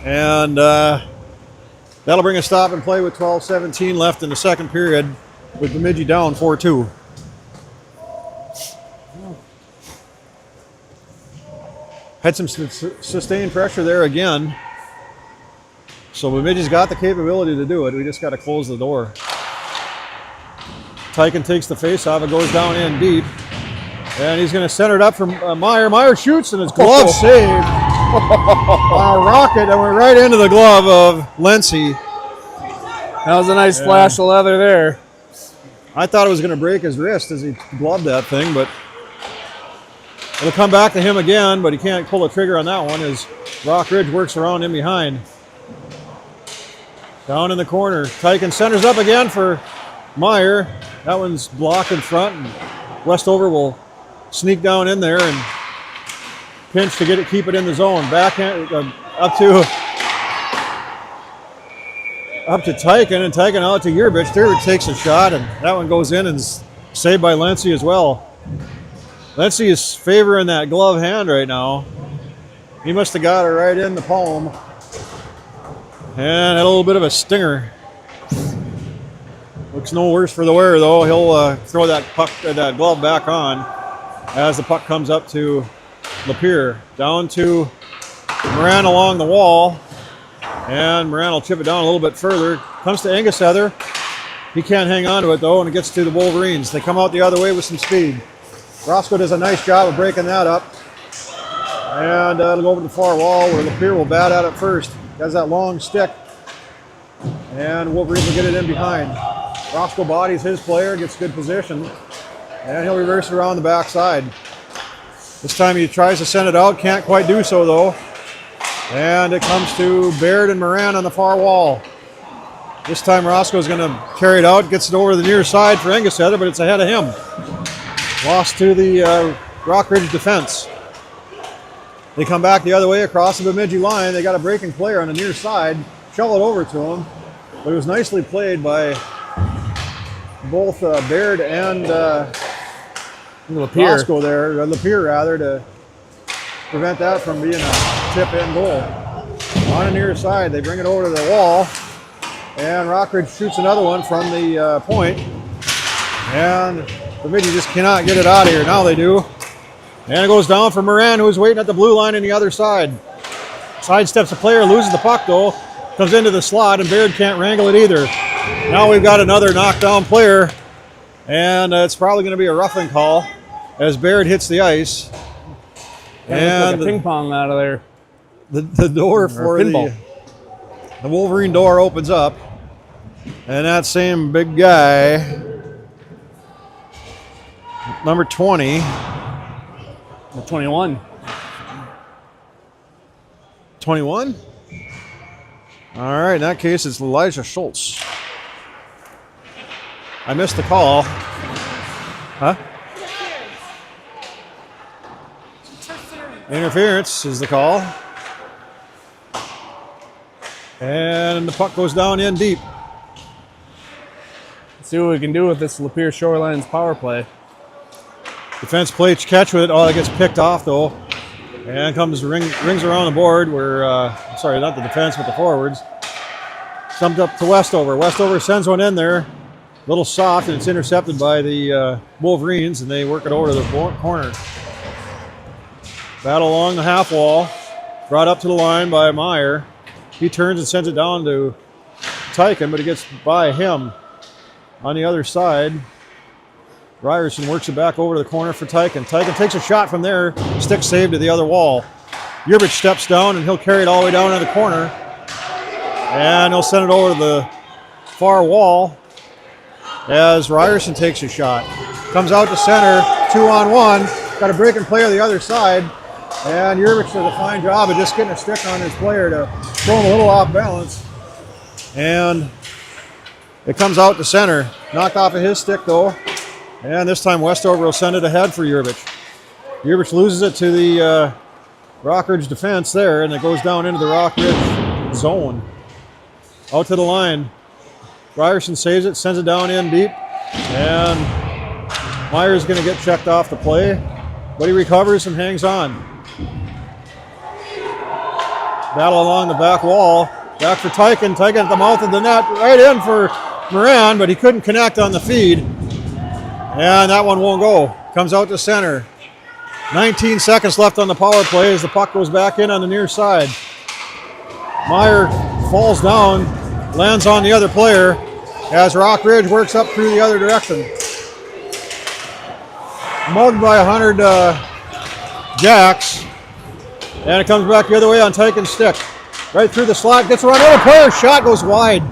And that'll bring a stop and play with 12:17 left in the second period with Bemidji down 4-2. Had some sustained pressure there again. So Bemidji's got the capability to do it. We just got to close the door. Tyken takes the face off. It goes down in deep. And he's going to center it up from Meyer. Meyer shoots, and his glove saved. A rocket that went right into the glove of Lency. That was a nice flash of leather there. I thought it was going to break his wrist as he gloved that thing, but it'll come back to him again, but he can't pull the trigger on that one as Rockridge works around in behind. Down in the corner. Tyken centers up again for Meyer. That one's blocked in front, and Westover will sneak down in there and pinch to keep it in the zone. Backhand up to Tyken, and Tyken out to Yerbich. Yerbich takes a shot, and that one goes in and is saved by Lency as well. Lency is favoring that glove hand right now. He must have got it right in the palm. And had a little bit of a stinger. Looks no worse for the wearer, though. He'll throw that glove back on as the puck comes up to Lapeer. Down to Moran along the wall. And Moran will chip it down a little bit further. Comes to Angus-Heather. He can't hang on to it, though, and it gets to the Wolverines. They come out the other way with some speed. Roscoe does a nice job of breaking that up. And it'll go over to the far wall where Lapeer will bat at it first. Has that long stick. And Wolverines will get it in behind. Roscoe bodies his player, gets good position. And he'll reverse it around the backside. This time he tries to send it out, can't quite do so though. And it comes to Baird and Moran on the far wall. This time Roscoe's going to carry it out, gets it over to the near side for Angus-Heather, but it's ahead of him. Lost to the Rockridge defense. They come back the other way across the Bemidji line. They got a breaking player on the near side. Shovel it over to him. But it was nicely played by both Baird and Roscoe there, Lapeer rather, to prevent that from being a tip-in goal. On the near side, they bring it over to the wall. And Rockridge shoots another one from the point. And Bemidji just cannot get it out of here. Now they do. And it goes down for Moran, who's waiting at the blue line on the other side. Sidesteps a player, loses the puck though. Comes into the slot, and Baird can't wrangle it either. Now we've got another knockdown player. And it's probably going to be a roughing call as Baird hits the ice. And like a ping pong out of there. The door for the Wolverine door opens up. And that same big guy, number 20. 21. 21? All right, in that case, it's Elijah Schultz. I missed the call. Huh? Interference is the call. And the puck goes down in deep. Let's see what we can do with this Lapeer Shorelines power play. Defense plays catch with it. Oh, it gets picked off though. And comes rings around the board where, sorry, not the defense, but the forwards. Stumped up to Westover. Westover sends one in there. A little soft, and it's intercepted by the Wolverines, and they work it over to the corner. Battle along the half wall. Brought up to the line by Meyer. He turns and sends it down to Tyken, but it gets by him. On the other side, Ryerson works it back over to the corner for Tyken. Tyken takes a shot from there, stick saved to the other wall. Yerbich steps down, and he'll carry it all the way down to the corner. And he'll send it over to the far wall as Ryerson takes a shot. Comes out to center, 2-on-1. Got a break and play on the other side. And Yerbich does a fine job of just getting a stick on his player to throw him a little off balance. And it comes out to center. Knocked off of his stick though. And this time Westover will send it ahead for Yerbich. Yerbich loses it to the Rockridge defense there, and it goes down into the Rockridge zone. Out to the line. Ryerson saves it, sends it down in deep. And Meyer's going to get checked off the play, but he recovers and hangs on. Battle along the back wall. Back for Tyken. Tyken at the mouth of the net. Right in for Moran, but he couldn't connect on the feed. And that one won't go. Comes out to center. 19 seconds left on the power play as the puck goes back in on the near side. Meyer falls down, lands on the other player as Rockridge works up through the other direction. Mugged by 100 Jacks. And it comes back the other way on Tyken's stick. Right through the slot, gets around the player, shot goes wide.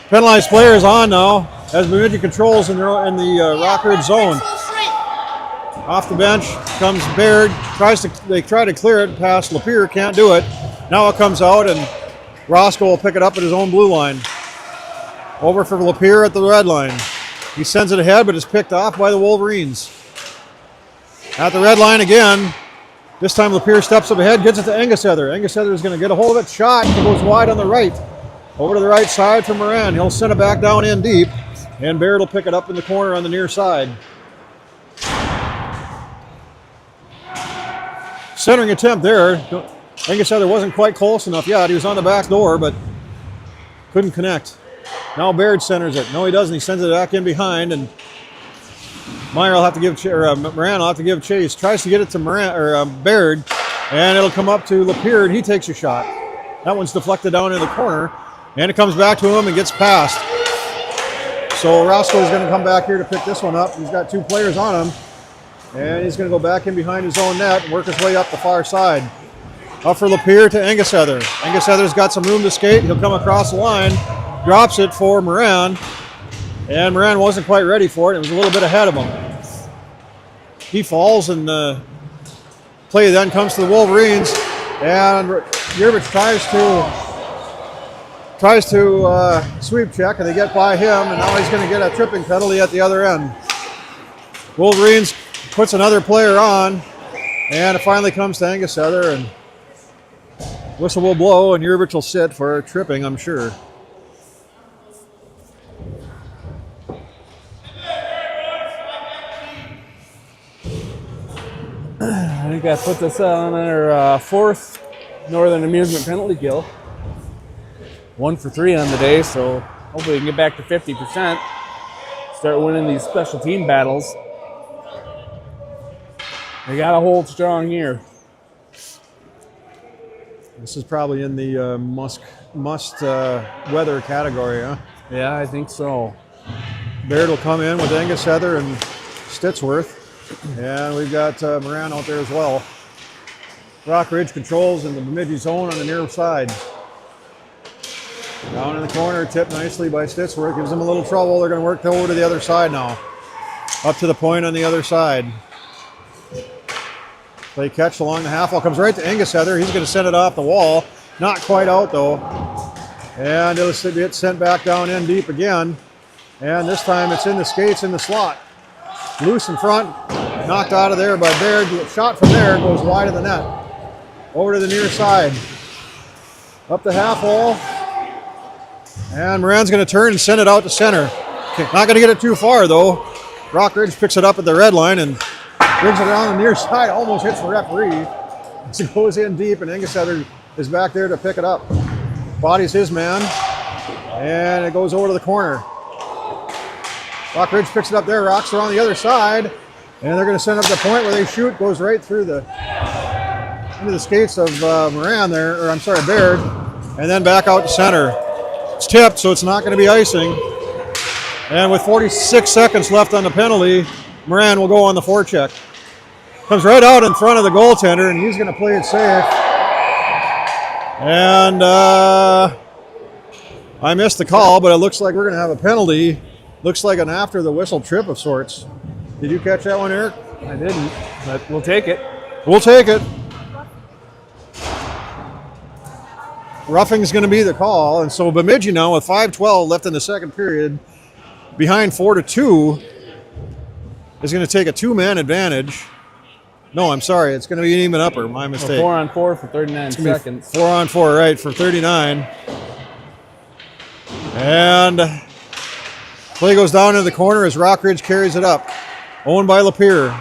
Penalized player is on now as Bemidji controls in the Rockridge zone. Off the bench comes Baird. They try to clear it past Lapeer, can't do it. Now it comes out and Roscoe will pick it up at his own blue line. Over for Lapeer at the red line. He sends it ahead, but it's picked off by the Wolverines. At the red line again. This time Lapeer steps up ahead, gets it to Engessether. Engessether is going to get a hold of it. Shot. It goes wide on the right. Over to the right side for Moran. He'll send it back down in deep. And Baird will pick it up in the corner on the near side. Centering attempt there. Engessether wasn't quite close enough yet. He was on the back door, but couldn't connect. Now Baird centers it. No, he doesn't. He sends it back in behind, and Moran will have to give chase. Tries to get it to Baird, and it'll come up to Lapeer, and he takes a shot. That one's deflected down in the corner, and it comes back to him and gets past. So Roscoe is going to come back here to pick this one up. He's got two players on him, and he's going to go back in behind his own net and work his way up the far side. Up for Lapeer to Engessether. Engessether's got some room to skate. He'll come across the line, drops it for Moran, and Moran wasn't quite ready for it. It was a little bit ahead of him. He falls, and the play then comes to the Wolverines, and Yerbich tries to sweep check, and they get by him, and now he's going to get a tripping penalty at the other end. Wolverines puts another player on, and it finally comes to Engessether, and whistle will blow, and Yerbich will sit for tripping, I'm sure. I think that puts us on our fourth Northern Amusement penalty kill. 1 for 3 on the day, so hopefully we can get back to 50%. Start winning these special team battles. They got to hold strong here. This is probably in the must weather category, huh? Yeah, I think so. Baird will come in with Engessether and Stitsworth. And we've got Moran out there as well. Rockridge controls in the Bemidji zone on the near side. Down in the corner, tipped nicely by Stitsworth. Gives them a little trouble. They're going to work over to the other side now. Up to the point on the other side. Play catch along the half wall. Comes right to Engessether. He's going to send it off the wall. Not quite out though. And it'll get sent back down in deep again. And this time it's in the skates in the slot. Loose in front. Knocked out of there by Baird. Shot from there goes wide of the net. Over to the near side. Up the half wall. And Moran's going to turn and send it out to center. Okay, not going to get it too far, though. Rockridge picks it up at the red line and brings it around the near side. Almost hits the referee. As it goes in deep, and Ingesetter is back there to pick it up. Body's his man. And it goes over to the corner. Rockridge picks it up there. Rocks are on the other side. And they're going to send up the point where they shoot. Goes right through into the skates of Moran there, or I'm sorry, Baird. And then back out to center. It's tipped, so it's not going to be icing. And with 46 seconds left on the penalty, Moran will go on the forecheck. Comes right out in front of the goaltender, and he's going to play it safe. And I missed the call, but it looks like we're going to have a penalty. Looks like an after the whistle trip of sorts. Did you catch that one, Eric? I didn't, but we'll take it. We'll take it. Roughing's going to be the call, and so Bemidji now with 5:12 left in the second period, behind 4-2, is going to take a two-man advantage. No, I'm sorry. It's going to be an even upper. My mistake. 4-on-4 for 39 seconds. 4-on-4, right, for 39. And play goes down into the corner as Rockridge carries it up. Owned by Lapeer.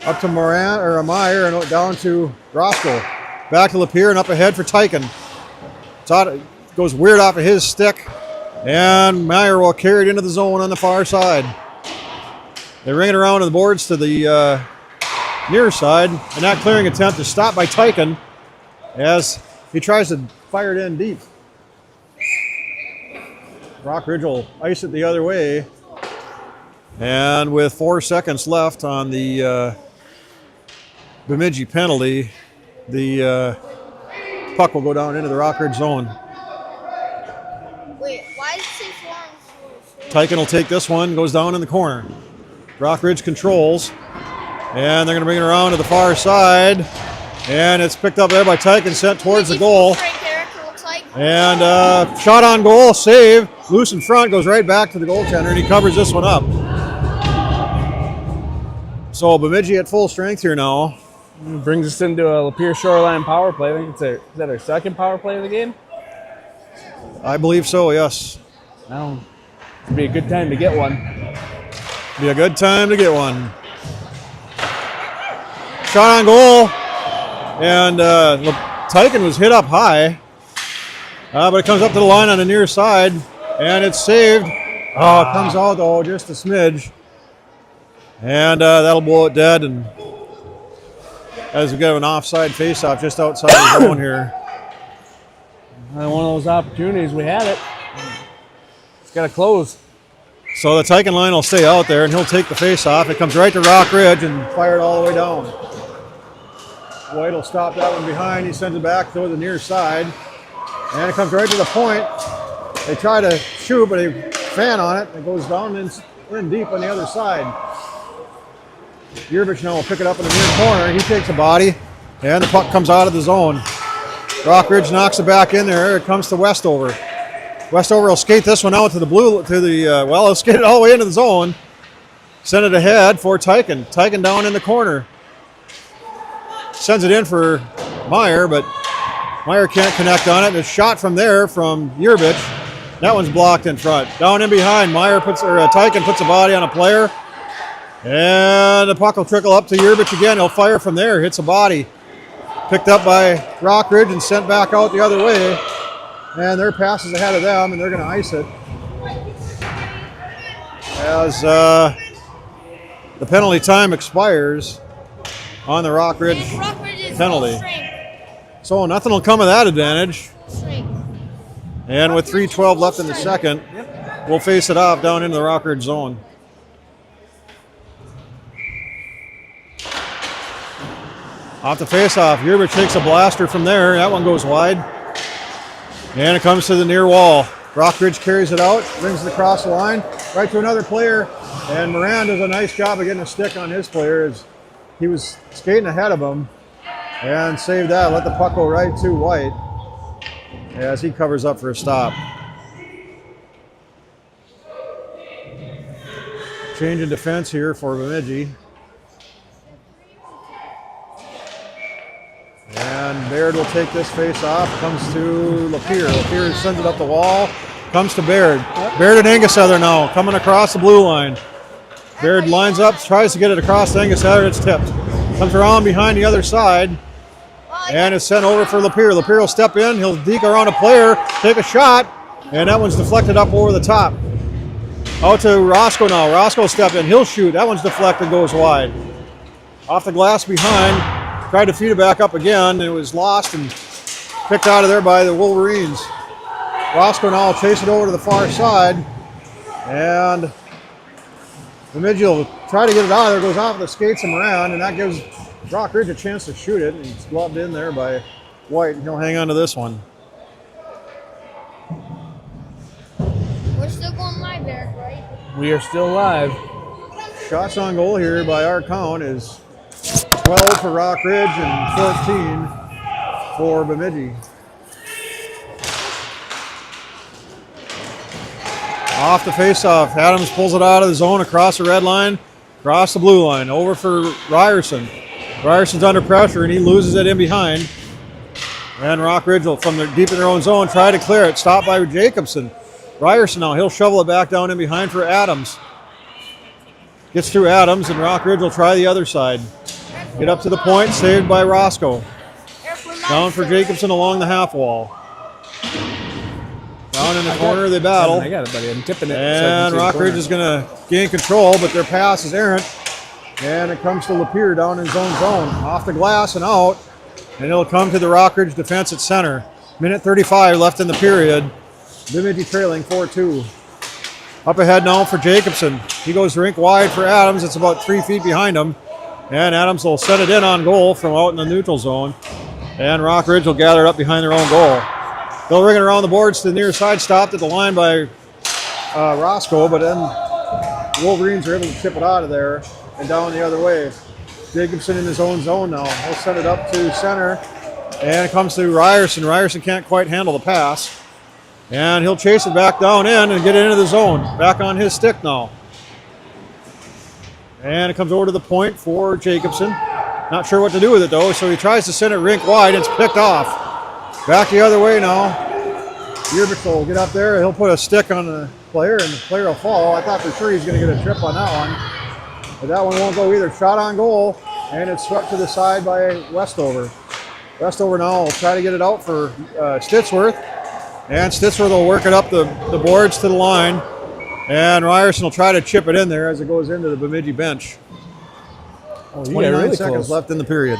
Up to Moran or Meyer and down to Roscoe. Back to Lapeer and up ahead for Tyken. Goes weird off of his stick. And Meyer will carry it into the zone on the far side. They ring it around to the boards to the near side, and that clearing attempt is stopped by Tyken as he tries to fire it in deep. Rockridge will ice it the other way, and with 4 seconds left on the Bemidji penalty, the puck will go down into the Rockridge zone. Wait, why did it say 4-on-4? Tyken will take this one, goes down in the corner. Rockridge controls, and they're going to bring it around to the far side, and it's picked up there by Tyken, sent towards the goal. And shot on goal, save, loose in front, goes right back to the goaltender, and he covers this one up. So Bemidji at full strength here now. It brings us into a Lapeer Shoreline power play. I think is that our second power play of the game? I believe so, yes. Now, it'd be a good time to get one. Be a good time to get one. Shot on goal, and Tyken was hit up high, but it comes up to the line on the near side, and it's saved. Oh, it comes out though, just a smidge, and that'll blow it dead. And as we get an offside faceoff just outside the zone here. One of those opportunities we had it. It's got to close. So the Tyken line will stay out there, and he'll take the face-off. It comes right to Rockridge and fire it all the way down. White will stop that one behind. He sends it back to the near side. And it comes right to the point. They try to shoot, but they fan on it. It goes down in deep on the other side. Yurvich now will pick it up in the near corner. He takes a body, and the puck comes out of the zone. Rockridge knocks it back in there. It comes to Westover. Westover will skate this one out to the blue, he'll skate it all the way into the zone. Send it ahead for Tyken. Tyken down in the corner. Sends it in for Meyer, but Meyer can't connect on it. It's shot from there from Yurvich. That one's blocked in front. Down in behind, Tyken puts a body on a player. And the puck will trickle up to Yurvich again. He'll fire from there, hits a body. Picked up by Rockridge and sent back out the other way. And their pass is ahead of them, and they're going to ice it. As the penalty time expires on the Rockridge penalty. So nothing will come of that advantage. And with 3:12 left in the second, we'll face it off down into the Rockridge zone. Off the face-off, Yurvich takes a blaster from there. That one goes wide. And it comes to the near wall. Rockridge carries it out, brings it across the line, right to another player. And Moran does a nice job of getting a stick on his player as he was skating ahead of him and saved that. Let the puck go right to White as he covers up for a stop. Change in defense here for Bemidji. And And Baird will take this face off. Comes to Lapeer. Lapeer sends it up the wall. Comes to Baird. Baird and Angus-Heather now coming across the blue line. Baird lines up, tries to get it across to Angus-Heather. It's tipped. Comes around behind the other side. And is sent over for Lapeer. Lapeer will step in. He'll deke around a player, take a shot. And that one's deflected up over the top. Out to Roscoe now. Roscoe will step in. He'll shoot. That one's deflected, goes wide. Off the glass behind. Tried to feed it back up again. It was lost and picked out of there by the Wolverines. Roscoe now will chase it over to the far side. And Bemidji will try to get it out of there. Goes off the skates of Moran, and that gives Rock Ridge a chance to shoot it. And it's gloved in there by White. And he'll hang on to this one. We're still going live there, right? We are still live. Shots on goal here by our count is 12 for Rock Ridge and 14 for Bemidji. Off the face-off, Adams pulls it out of the zone across the red line, across the blue line, over for Ryerson. Ryerson's under pressure and he loses it in behind. And Rock Ridge will, from deep in their own zone, try to clear it. Stopped by Jacobson. Ryerson now, he'll shovel it back down in behind for Adams. Gets through Adams and Rock Ridge will try the other side. Get up to the point, saved by Roscoe. Down for Jacobson along the half wall. Down in the corner, they battle. I got it, buddy. I'm tipping it. And Rock Ridge is going to gain control, but their pass is errant. And it comes to Lapeer down in his own zone. Off the glass and out. And it'll come to the Rock Ridge defense at center. Minute 35 left in the period. Bemidji trailing 4-2. Up ahead now for Jacobson. He goes rink wide for Adams. It's about 3 feet behind him. And Adams will set it in on goal from out in the neutral zone. And Rock Ridge will gather it up behind their own goal. They'll ring it around the boards to the near side, stopped at the line by Roscoe, but then the Wolverines are able to chip it out of there and down the other way. Jacobson in his own zone now. He'll send it up to center, and it comes to Ryerson. Ryerson can't quite handle the pass, and he'll chase it back down in and get it into the zone. Back on his stick now. And it comes over to the point for Jacobson. Not sure what to do with it, though, so he tries to send it rink wide. It's picked off. Back the other way now. Yerbich will get up there. He'll put a stick on the player, and the player will fall. I thought for sure he's going to get a trip on that one. But that one won't go either. Shot on goal, and it's swept to the side by Westover. Westover now will try to get it out for Stitsworth. And Stitsworth will work it up the boards to the line. And Ryerson will try to chip it in there as it goes into the Bemidji bench. 29 really seconds close. left in the period.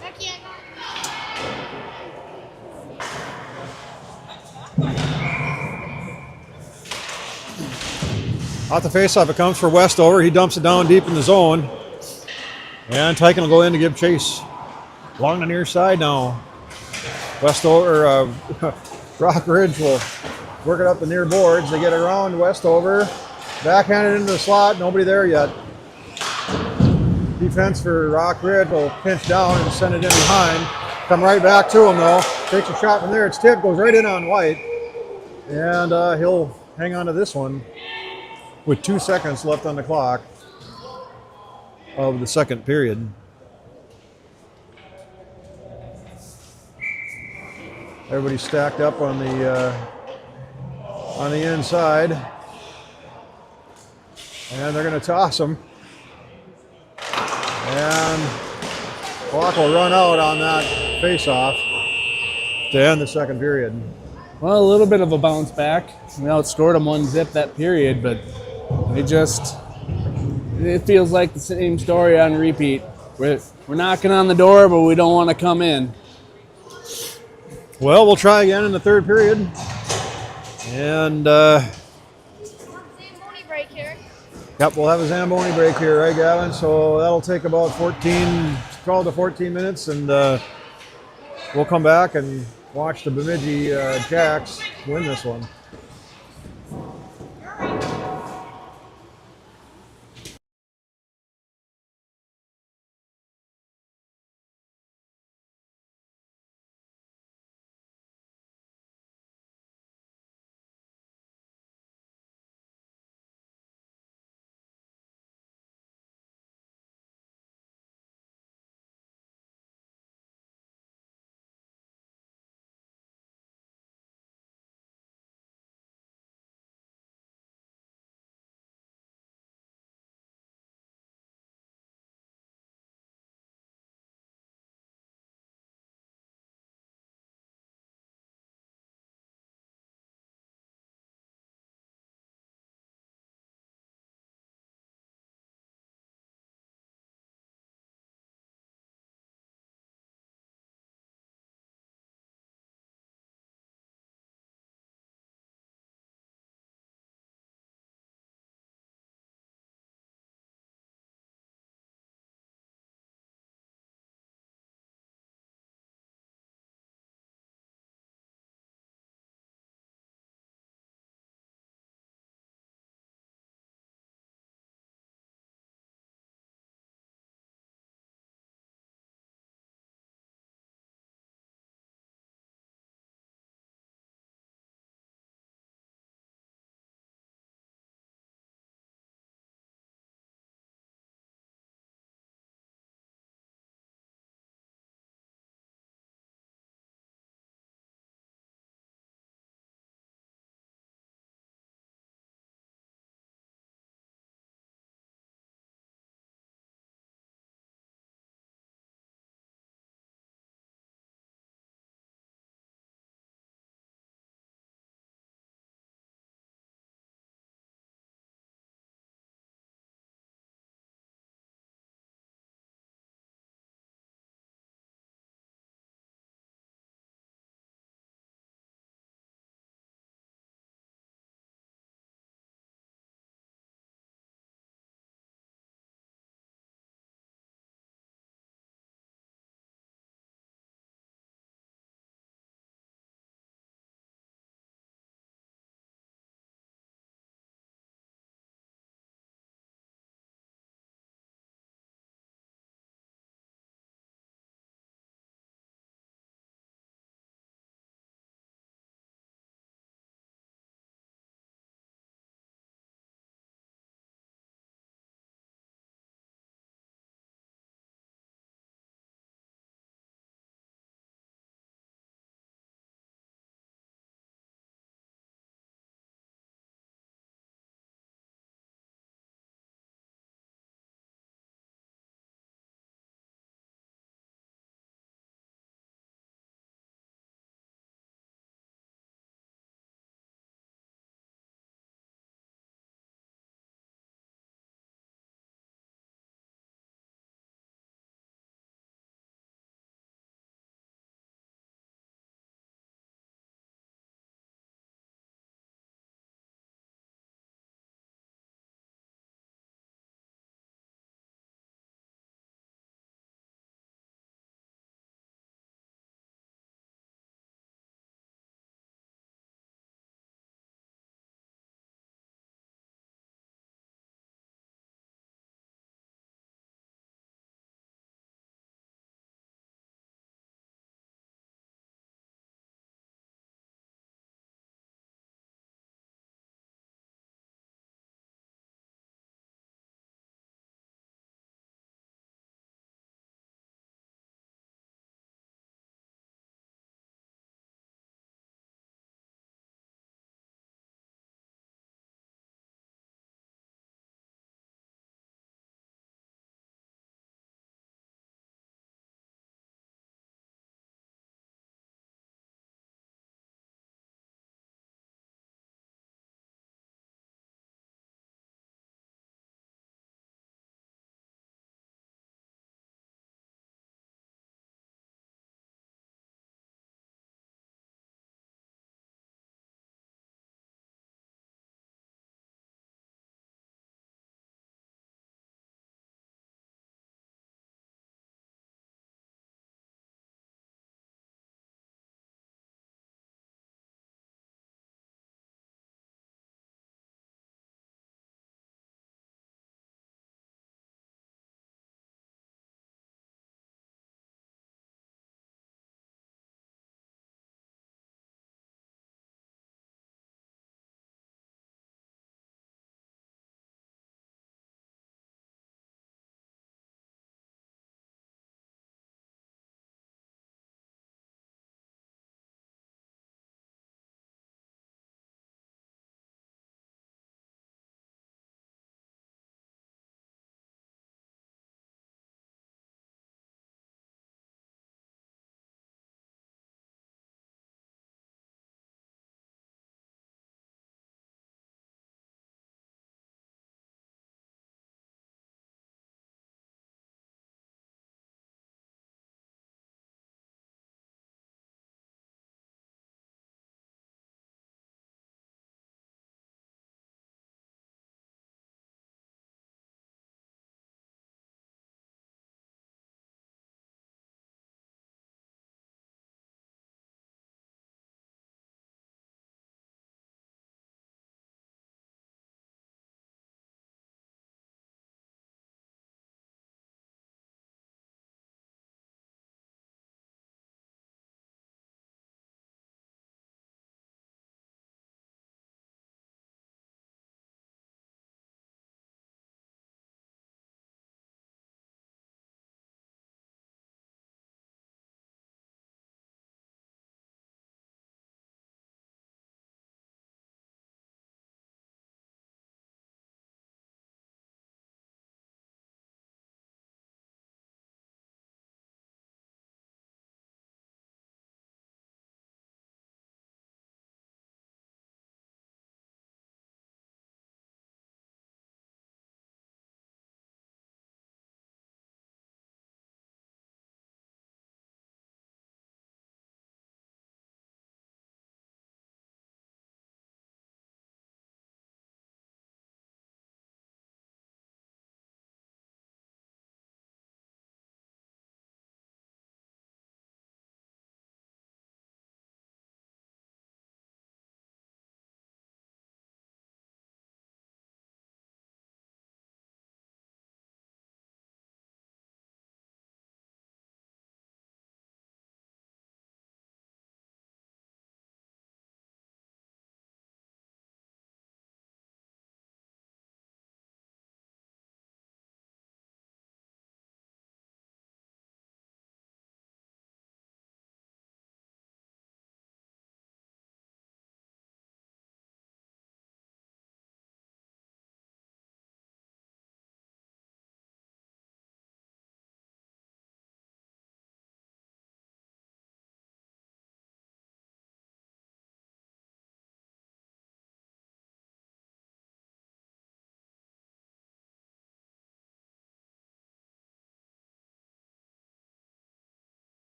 Becky, I got Off the faceoff, it comes for Westover. He dumps it down deep in the zone. And Tyken will go in to give chase. Along the near side now. Westover, Rock Ridge will work it up the near boards. They get it around Westover. Backhanded into the slot. Nobody there yet. Defense for Rock Ridge will pinch down and send it in behind. Come right back to him though. Takes a shot from there. It's tipped. Goes right in on White. And he'll hang on to this one with 2 seconds left on the clock of the second period. Everybody's stacked up on the inside, and they're going to toss them. And clock will run out on that face-off to end the second period. Well, a little bit of a bounce back. We outscored them 1-0 that period, but it feels like the same story on repeat. We're knocking on the door, but we don't want to come in. Well, we'll try again in the third period. And, Zamboni break here. yep, we'll have a Zamboni break here, right, Gavin? So that'll take about 12 to 14 minutes, and we'll come back and watch the Bemidji Jacks win this one.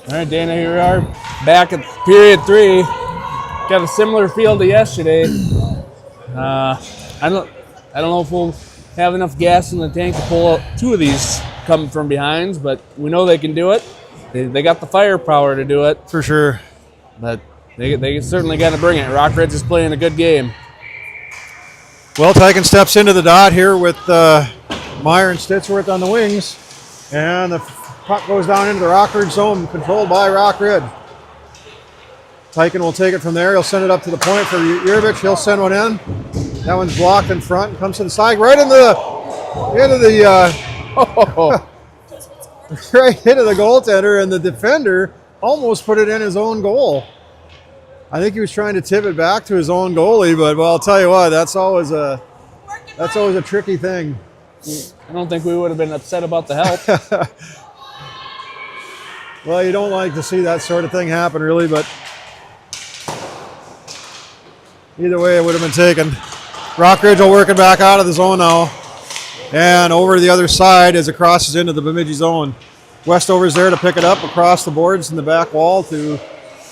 All right, Dana, here we are back at period 3. Got a similar field to yesterday. I don't know if we'll have enough gas in the tank to pull out 2 of these coming from behinds, but we know they can do it. They got the firepower to do it. For sure. But they certainly got to bring it. Rockridge is playing a good game. Well, Tyken steps into the dot here with Meyer and Stitsworth on the wings. And the puck goes down into the Rockridge zone, controlled by Rockridge. Tyken will take it from there. He'll send it up to the point for Yurvich. He'll send one in. That one's blocked in front and comes to the side, right into the right into the goaltender, and the defender almost put it in his own goal. I think he was trying to tip it back to his own goalie, but well, I'll tell you what, that's always a tricky thing. I don't think we would have been upset about the help. Well, you don't like to see that sort of thing happen, really, but either way, it would have been taken. Rockridge will work it back out of the zone now. And over to the other side as it crosses into the Bemidji zone. Westover's there to pick it up across the boards in the back wall to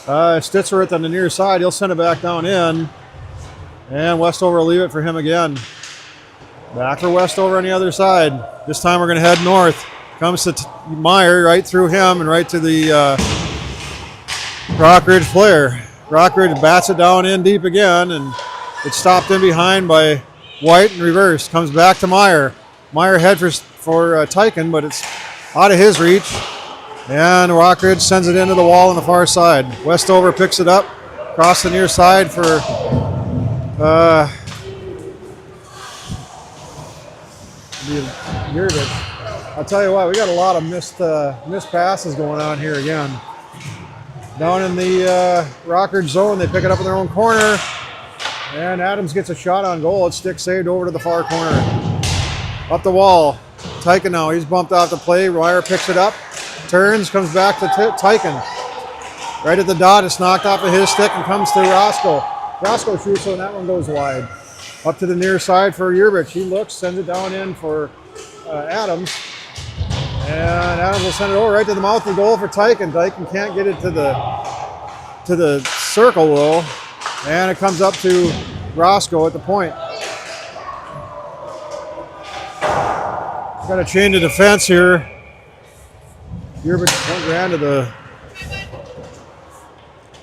Stitsworth on the near side. He'll send it back down in. And Westover will leave it for him again. Back for Westover on the other side. This time we're going to head north. Comes to Meyer right through him and right to the Rockridge player. Rockridge bats it down in deep again, and it's stopped in behind by White and reverse. Comes back to Meyer. Meyer head for Tyken, but it's out of his reach. And Rockridge sends it into the wall on the far side. Westover picks it up across the near side for Yurvich. I'll tell you what, we got a lot of missed passes going on here again. Down in the Rockridge zone, they pick it up in their own corner. And Adams gets a shot on goal. It's stick saved over to the far corner. Up the wall. Tyken now. He's bumped off the play. Meyer picks it up. Turns, comes back to Tyken. Right at the dot. It's knocked off of his stick and comes to Roscoe. Roscoe shoots, and that one goes wide. Up to the near side for Yurvich. He looks, sends it down in for Adams. And Adams will send it over right to the mouth of the goal for Tyken. Tyken can't get it to the circle, though. And it comes up to Roscoe at the point. Got a change of defense here. Yurvich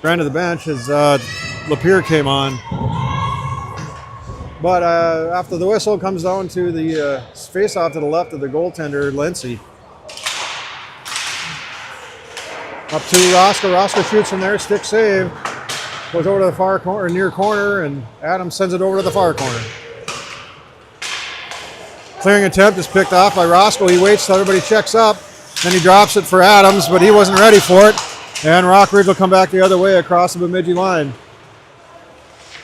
ran to the bench as Lapeer came on. But after the whistle, comes down to the face-off to the left of the goaltender, Lindsay. Up to Roscoe. Roscoe shoots from there, stick save. Goes over to the far corner, near corner, and Adams sends it over to the far corner. Clearing attempt is picked off by Roscoe. He waits till everybody checks up. Then he drops it for Adams, but he wasn't ready for it. And Rockridge will come back the other way across the Bemidji line.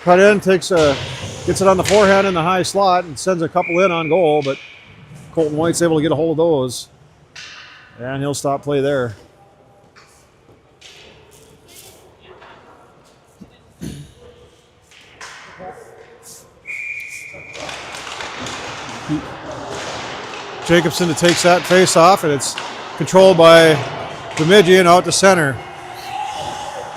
Cut in, gets it on the forehand in the high slot and sends a couple in on goal, but Colton White's able to get a hold of those. And he'll stop play there. Jacobson takes that face off, and it's controlled by Bemidji and out to center.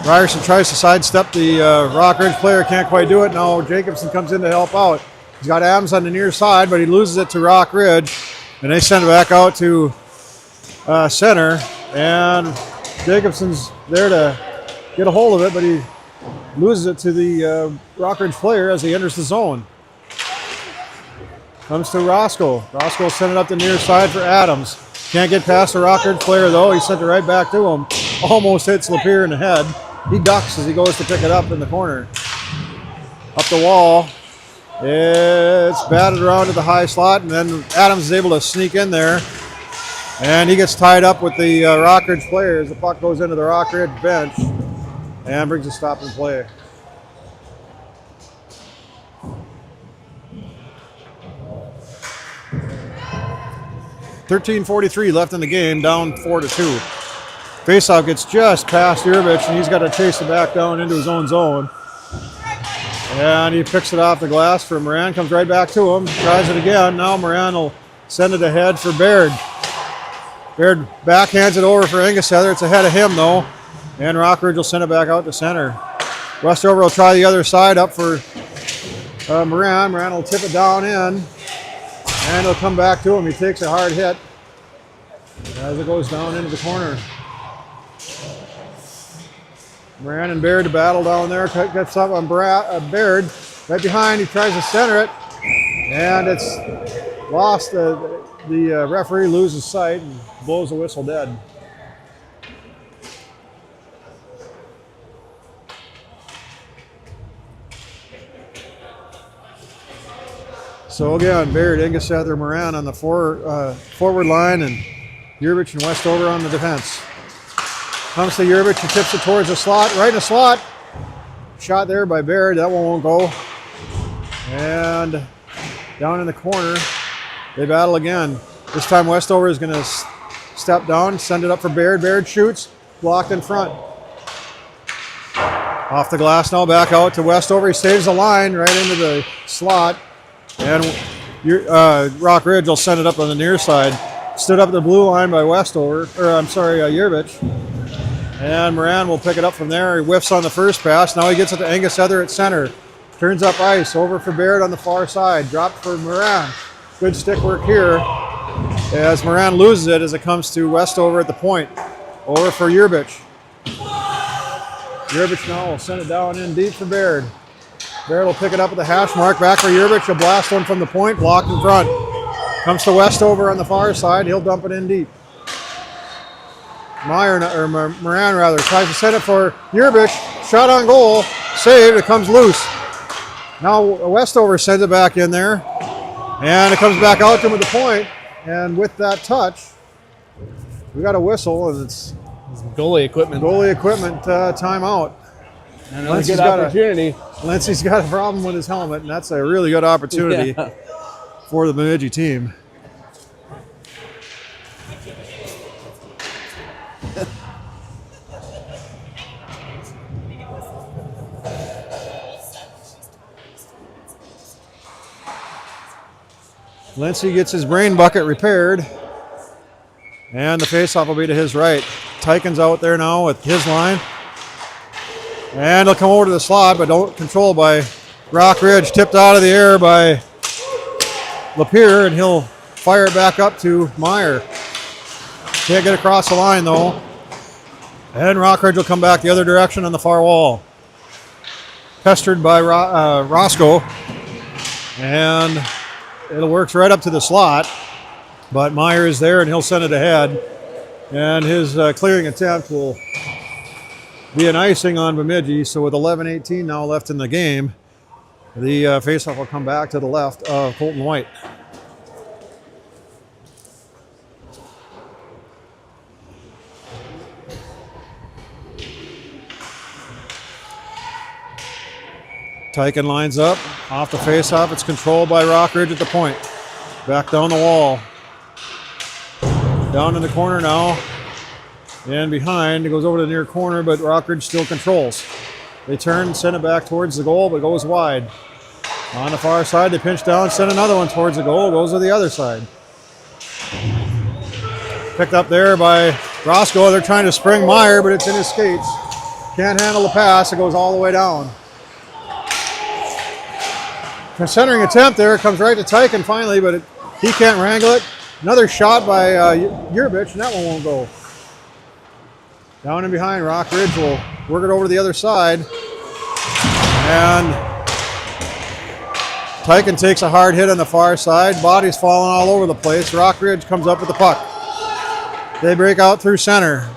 Ryerson tries to sidestep the Rockridge player, can't quite do it. Now Jacobson comes in to help out. He's got Adams on the near side, but he loses it to Rockridge, and they send it back out to center. And Jacobson's there to get a hold of it, but he loses it to the Rockridge player as he enters the zone. Comes to Roscoe. Roscoe sent it up the near side for Adams. Can't get past the Rockridge player, though. He sent it right back to him. Almost hits Lapeer in the head. He ducks as he goes to pick it up in the corner. Up the wall. It's batted around to the high slot, and then Adams is able to sneak in there. And he gets tied up with the Rockridge player as the puck goes into the Rockridge bench and brings a stop in play. .43 left in the game, down 4-2. Faceoff gets just past Yurvich, and he's got to chase it back down into his own zone. And he picks it off the glass for Moran, comes right back to him, tries it again. Now Moran will send it ahead for Baird. Baird backhands it over for Engessether. It's ahead of him, though. And Rockridge will send it back out to center. Westover will try the other side up for Moran. Moran will tip it down in. And he'll come back to him. He takes a hard hit as it goes down into the corner. Moran and Baird to battle down there. Gets up on Baird. Right behind, he tries to center it. And it's lost. The referee loses sight and blows the whistle dead. So again, Baird, Engessether, Moran on the forward line, and Yerbich and Westover on the defense. Comes to Yerbich, he tips it towards the slot, right in the slot. Shot there by Baird, that one won't go. And down in the corner, they battle again. This time Westover is going to step down, send it up for Baird. Baird shoots, blocked in front. Off the glass now, back out to Westover. He saves the line right into the slot. And Rockridge will send it up on the near side. Stood up at the blue line by Yerbich. And Moran will pick it up from there. He whiffs on the first pass. Now he gets it to Engessether at center. Turns up ice, over for Baird on the far side. Dropped for Moran. Good stick work here as Moran loses it as it comes to Westover at the point. Over for Yerbich. Yerbich now will send it down in deep for Baird. Baird will pick it up at the hash mark. Back for Yerbich. A blast one from the point. Blocked in front. Comes to Westover on the far side. He'll dump it in deep. Moran tries to set it for Yerbich. Shot on goal. Saved. It comes loose. Now Westover sends it back in there. And it comes back out to him at the point. And with that touch, we got a whistle, and it's goalie equipment. Timeout. Another good opportunity. Lindsay's got a problem with his helmet, and that's a really good opportunity for the Bemidji team. Lindsay gets his brain bucket repaired, and the faceoff will be to his right. Tyken's out there now with his line. And he'll come over to the slot, but don't control by Rockridge. Tipped out of the air by Lapierre, and he'll fire it back up to Meyer. Can't get across the line, though. And Rockridge will come back the other direction on the far wall. Pestered by Roscoe. And it works right up to the slot. But Meyer is there, and he'll send it ahead. And his clearing attempt will be an icing on Bemidji. So with 11:18 now left in the game, the faceoff will come back to the left of Colton White. Tyken lines up off the faceoff. It's controlled by Rockridge at the point. Back down the wall. Down in the corner now. And behind, it goes over to the near corner, but Rockridge still controls. They turn and send it back towards the goal, but goes wide. On the far side, they pinch down, send another one towards the goal, goes to the other side. Picked up there by Roscoe. They're trying to spring Meyer, but it's in his skates. Can't handle the pass, it goes all the way down. A centering attempt there, comes right to Tyken finally, but he can't wrangle it. Another shot by Yerbich, and that one won't go. Down and behind, Rockridge will work it over to the other side. And Tyken takes a hard hit on the far side. Body's falling all over the place. Rockridge comes up with the puck. They break out through center.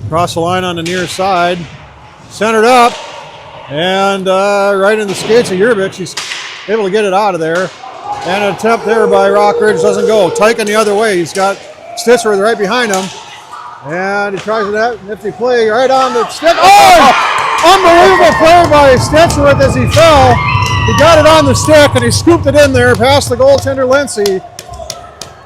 Cross the line on the near side. Centered up. And right in the skates of Yerbich. He's able to get it out of there. And an attempt there by Rockridge doesn't go. Tyken the other way. He's got Stitzer right behind him. And he tries that nifty play right on the stick. Oh! Unbelievable play by Stitzer as he fell. He got it on the stick and he scooped it in there past the goaltender Lindsay.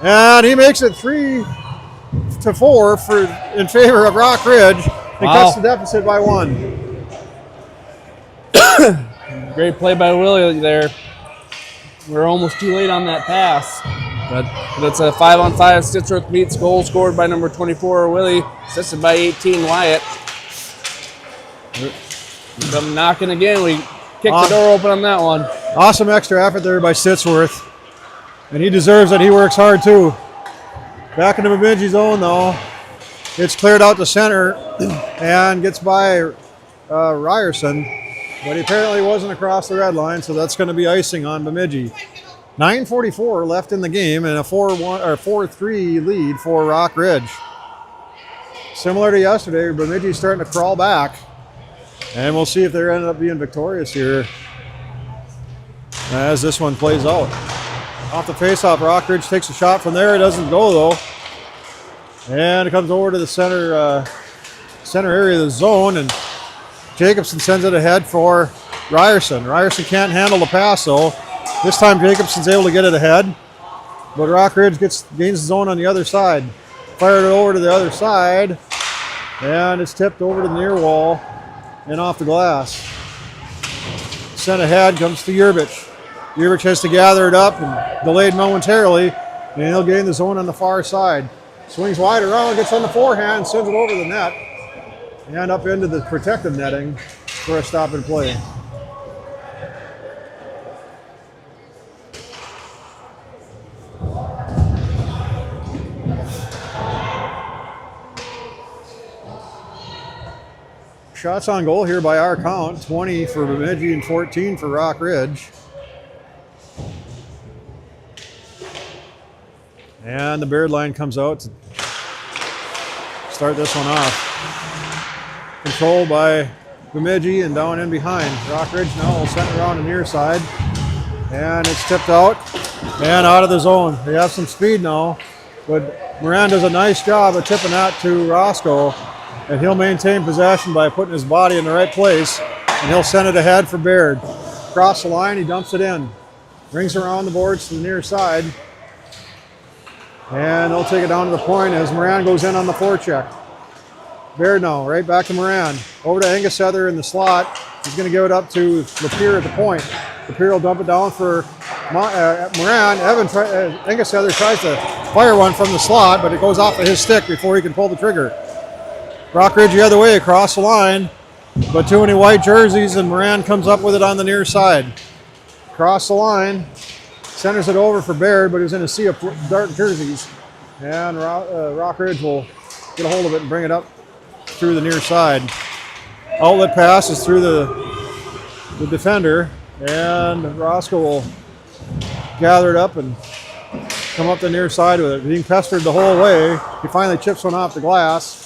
And he makes it 3-4 in favor of Rockridge. He cuts the deficit by 1. Great play by Willie there. We're almost too late on that pass. But it's a 5-on-5. Stittsworth meets goal scored by number 24, Willie. Assisted by 18, Wyatt. Come knocking again. We kicked the door open on that one. Awesome extra effort there by Stittsworth. And he deserves it. He works hard too. Back into Bemidji zone though. It's cleared out to center and gets by Ryerson. But he apparently wasn't across the red line, so that's going to be icing on Bemidji. 9:44 left in the game and a 4-3 lead for Rock Ridge. Similar to yesterday, Bemidji's starting to crawl back. And we'll see if they end up being victorious here as this one plays out. Off the faceoff, Rock Ridge takes a shot from there. It doesn't go though. And it comes over to the center area of the zone, and Jacobson sends it ahead for Ryerson. Ryerson can't handle the pass though. This time Jacobson's able to get it ahead, but Rock Ridge gains the zone on the other side. Fired it over to the other side, and it's tipped over to the near wall and off the glass. Sent ahead comes to Yerbich. Yerbich has to gather it up and delayed momentarily, and he'll gain the zone on the far side. Swings wide around, gets on the forehand, sends it over the net, and up into the protective netting for a stop and play. Shots on goal here by our count, 20 for Bemidji and 14 for Rock Ridge. And the Baird line comes out to start this one off. Controlled by Bemidji and down in behind. Rock Ridge now will send it around the near side. And it's tipped out and out of the zone. They have some speed now, but Moran does a nice job of tipping that to Roscoe. And he'll maintain possession by putting his body in the right place. And he'll send it ahead for Baird. Across the line, he dumps it in. Rings around the boards to the near side. And they'll take it down to the point as Moran goes in on the forecheck. Baird now, right back to Moran. Over to Angus Heather in the slot. He's going to give it up to Lapeer at the point. Lapeer will dump it down for Moran. Angus Heather tries to fire one from the slot, but it goes off of his stick before he can pull the trigger. Rock Ridge the other way across the line, but too many white jerseys, and Moran comes up with it on the near side. Across the line, centers it over for Baird, but he's in a sea of dark jerseys. And Rock Ridge will get a hold of it and bring it up through the near side. Outlet pass is through the defender, and Roscoe will gather it up and come up the near side with it. Being pestered the whole way, he finally chips one off the glass.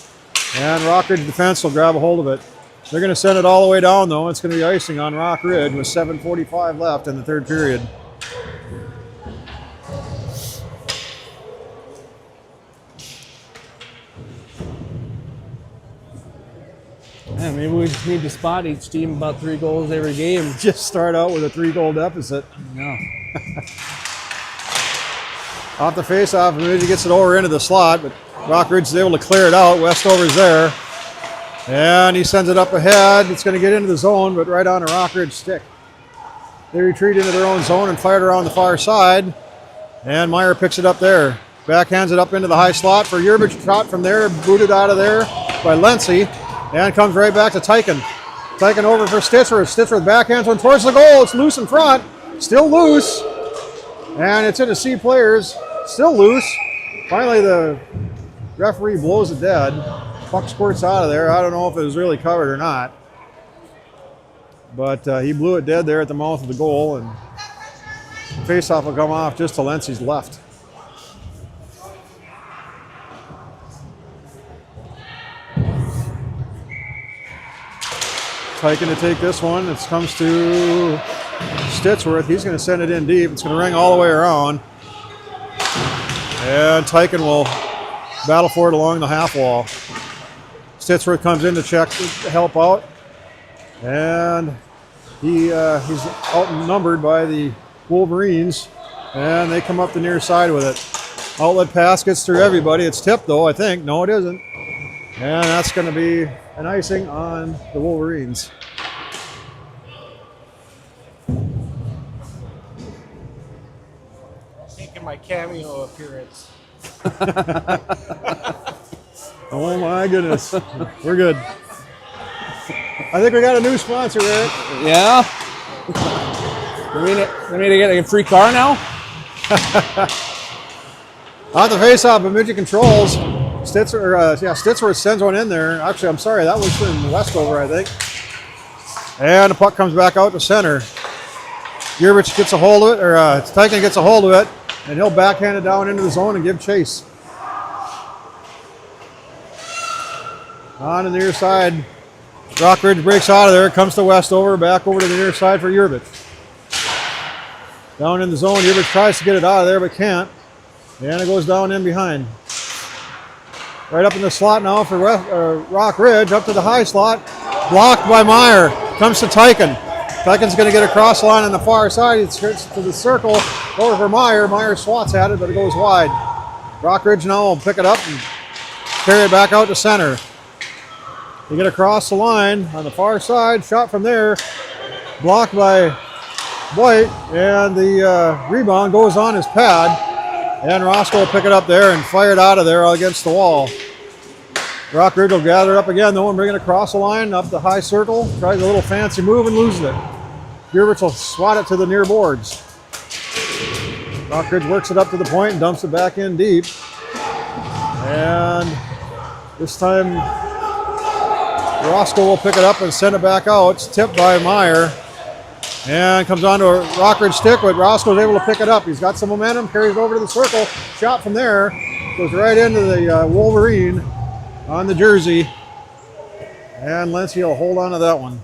And Rock Ridge defense will grab a hold of it. They're going to send it all the way down, though. It's going to be icing on Rock Ridge with 7:45 left in the third period. Yeah, maybe we just need to spot each team about 3 goals every game. Just start out with a 3-goal deficit. No. Off the face-off, Bemidji gets it over into the slot, but Rock Ridge is able to clear it out. Westover's there. And he sends it up ahead. It's going to get into the zone, but right on a Rock Ridge stick. They retreat into their own zone and fire it around the far side. And Meyer picks it up there. Backhands it up into the high slot for Yerbich. Shot from there, booted out of there by Lency. And comes right back to Tyken. Tyken over for Stittsworth. Stittsworth backhands one towards the goal. It's loose in front. Still loose. And it's into C players. Still loose. Finally, the referee blows it dead. Puck squirts out of there. I don't know if it was really covered or not. But he blew it dead there at the mouth of the goal. And face-off will come off just to Lency's left. Tyken to take this one. It comes to Stittsworth. He's going to send it in deep. It's going to ring all the way around. And Tyken will battle for it along the half wall. Stittsworth comes in to check to help out. And he's outnumbered by the Wolverines. And they come up the near side with it. Outlet pass gets through everybody. It's tipped though, I think. No, it isn't. And that's going to be an icing on the Wolverines. making my cameo appearance. Oh my goodness. We're good. I think we got a new sponsor, Eric. Yeah. They mean to get a free car now? On the face-off, Bemidji controls. Stitzer sends one in there. Actually, I'm sorry, that was from Westover, I think. And the puck comes back out to center. Yurvich gets a hold of it, or Tyken gets a hold of it, and he'll backhand it down into the zone and give chase. On the near side, Rockridge breaks out of there, comes to Westover, back over to the near side for Yurvich. Down in the zone, Yurvich tries to get it out of there, but can't. And it goes down in behind. Right up in the slot now for Rock Ridge, up to the high slot. Blocked by Meyer. Comes to Tyken. Tyken's going to get across the line on the far side. He skirts to the circle over for Meyer. Meyer swats at it, but it goes wide. Rock Ridge now will pick it up and carry it back out to center. They get across the line on the far side. Shot from there. Blocked by White. And the rebound goes on his pad. And Roscoe will pick it up there and fire it out of there against the wall. Rockridge will gather it up again, though, and bring it across the line, up the high circle. Tries a little fancy move and loses it. Yurvich will swat it to the near boards. Rockridge works it up to the point and dumps it back in deep. And this time, Roscoe will pick it up and send it back out. It's tipped by Meyer. And comes on to a Rockridge stick, but Roscoe's able to pick it up. He's got some momentum, carries it over to the circle. Shot from there, goes right into the Wolverine on the jersey. And Lency will hold on to that one.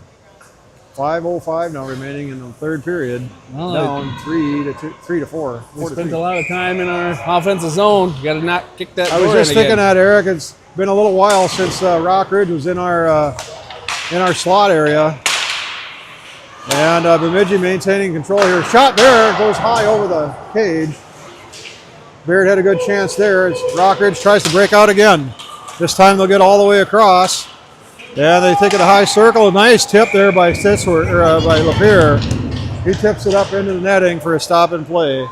5:05 now remaining in the third period. Well, down 3 to 4. We spent a lot of time in our offensive zone. You got to not kick that I door was just in thinking again. that, Eric. It's been a little while since Rockridge was in our slot area. And Bemidji maintaining control here. Shot there, goes high over the cage. Baird had a good chance there as Rockridge tries to break out again. This time they'll get all the way across. And they take it a high circle. A nice tip there by by Lapierre. He tips it up into the netting for a stop and play.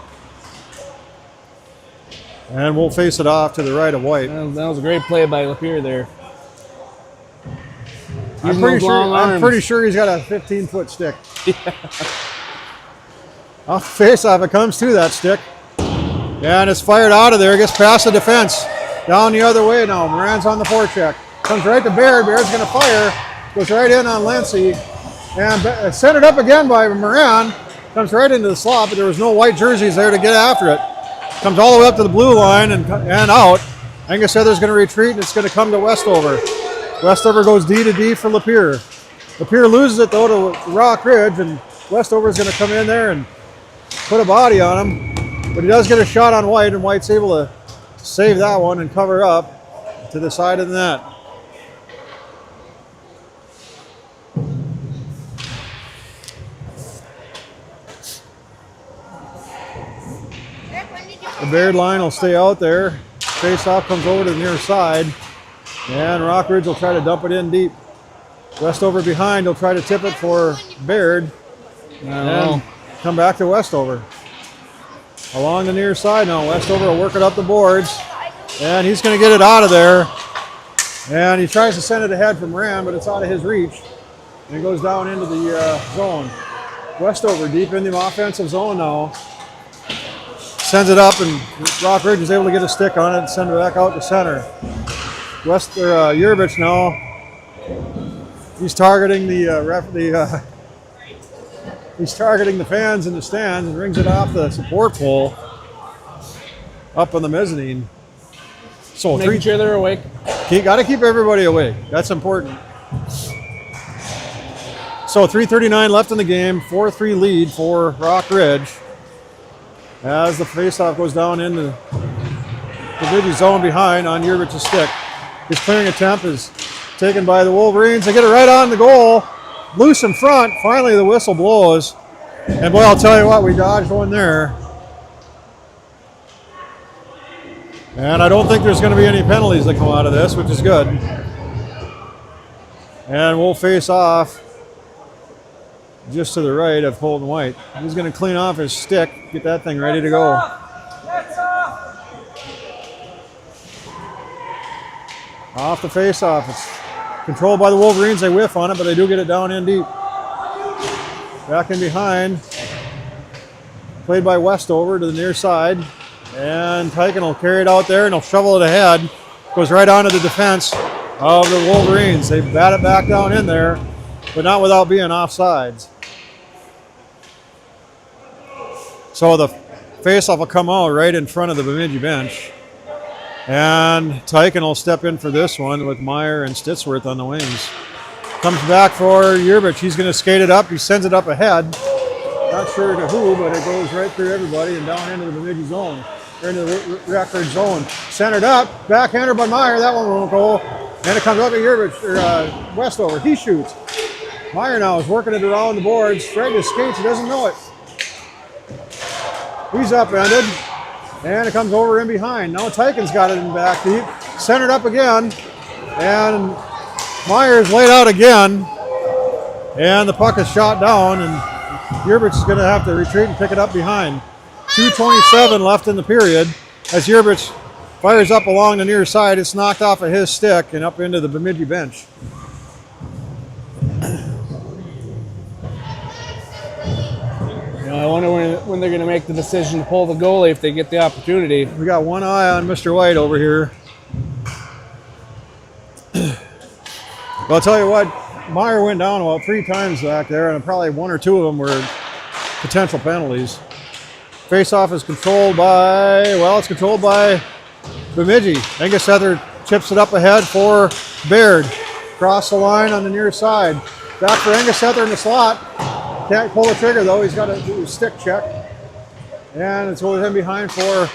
And we'll face it off to the right of White. That was a great play by Lapierre there. I'm pretty sure he's got a 15-foot stick. Off the face-off, it comes to that stick. And it's fired out of there. Gets past the defense. Down the other way now. Moran's on the forecheck. Comes right to Baird. Baird's going to fire. Goes right in on Lency. And sent it up again by Moran. Comes right into the slot, but there was no white jerseys there to get after it. Comes all the way up to the blue line and out. Angus Heather's going to retreat, and it's going to come to Westover. Westover goes D to D for Lapierre. Lapierre loses it, though, to Rock Ridge, and Westover's going to come in there and put a body on him. But he does get a shot on White, and White's able to save that one and cover up to the side of the net. The Baird line will stay out there. Face-off comes over to the near side. And Rockridge will try to dump it in deep. Westover behind, he'll try to tip it for Baird. And come back to Westover. Along the near side now, Westover will work it up the boards. And he's going to get it out of there. And he tries to send it ahead from Moran, but it's out of his reach. And it goes down into the zone. Westover deep in the offensive zone now. Sends it up, and Rockridge is able to get a stick on it and send it back out to center. Yurvich now. He's targeting he's targeting the fans in the stands and rings it off the support pole up on the mezzanine. So Making sure they're awake. Got to keep everybody awake. That's important. So 3:39 left in the game. 4-3 lead for Rock Ridge. As the faceoff goes down in the Bemidji zone behind on Yurvich's stick. His clearing attempt is taken by the Wolverines. They get it right on the goal. Loose in front. Finally, the whistle blows. And boy, I'll tell you what, we dodged one there. And I don't think there's going to be any penalties that come out of this, which is good. And we'll face off just to the right of Holden White. He's going to clean off his stick, get that thing ready to go. Off the face-off. It's controlled by the Wolverines. They whiff on it, but they do get it down in deep. Back in behind. Played by Westover to the near side. And Tyken will carry it out there and he'll shovel it ahead. Goes right onto the defense of the Wolverines. They bat it back down in there, but not without being offsides. So the face-off will come out right in front of the Bemidji bench. And Tyken will step in for this one with Meyer and Stitsworth on the wings. Comes back for Yerbich. He's going to skate it up. He sends it up ahead. Not sure to who, but it goes right through everybody and down into the Bemidji zone. Or into the Rockridge zone. Centered up. Backhander by Meyer. That one won't go. And it comes up to Yerbich, or Westover. He shoots. Meyer now is working it around the boards. Right to skates. He doesn't know it. He's upended. And it comes over in behind. Now Tyken's got it in back deep. Centered up again. And Meyer's laid out again. And the puck is shot down. And Yerbich's going to have to retreat and pick it up behind. 2:27 left in the period. As Yerbich fires up along the near side, it's knocked off of his stick and up into the Bemidji bench. I wonder when they're going to make the decision to pull the goalie if they get the opportunity. We got one eye on Mr. White over here. But I'll tell you what, Meyer went down about 3 times back there, and probably 1 or 2 of them were potential penalties. Face-off is controlled by, well, it's controlled by Bemidji. Angus Heather chips it up ahead for Baird. Cross the line on the near side. Back for Angus Heather in the slot. Can't pull the trigger though, he's got to do a stick check. And it's over him behind for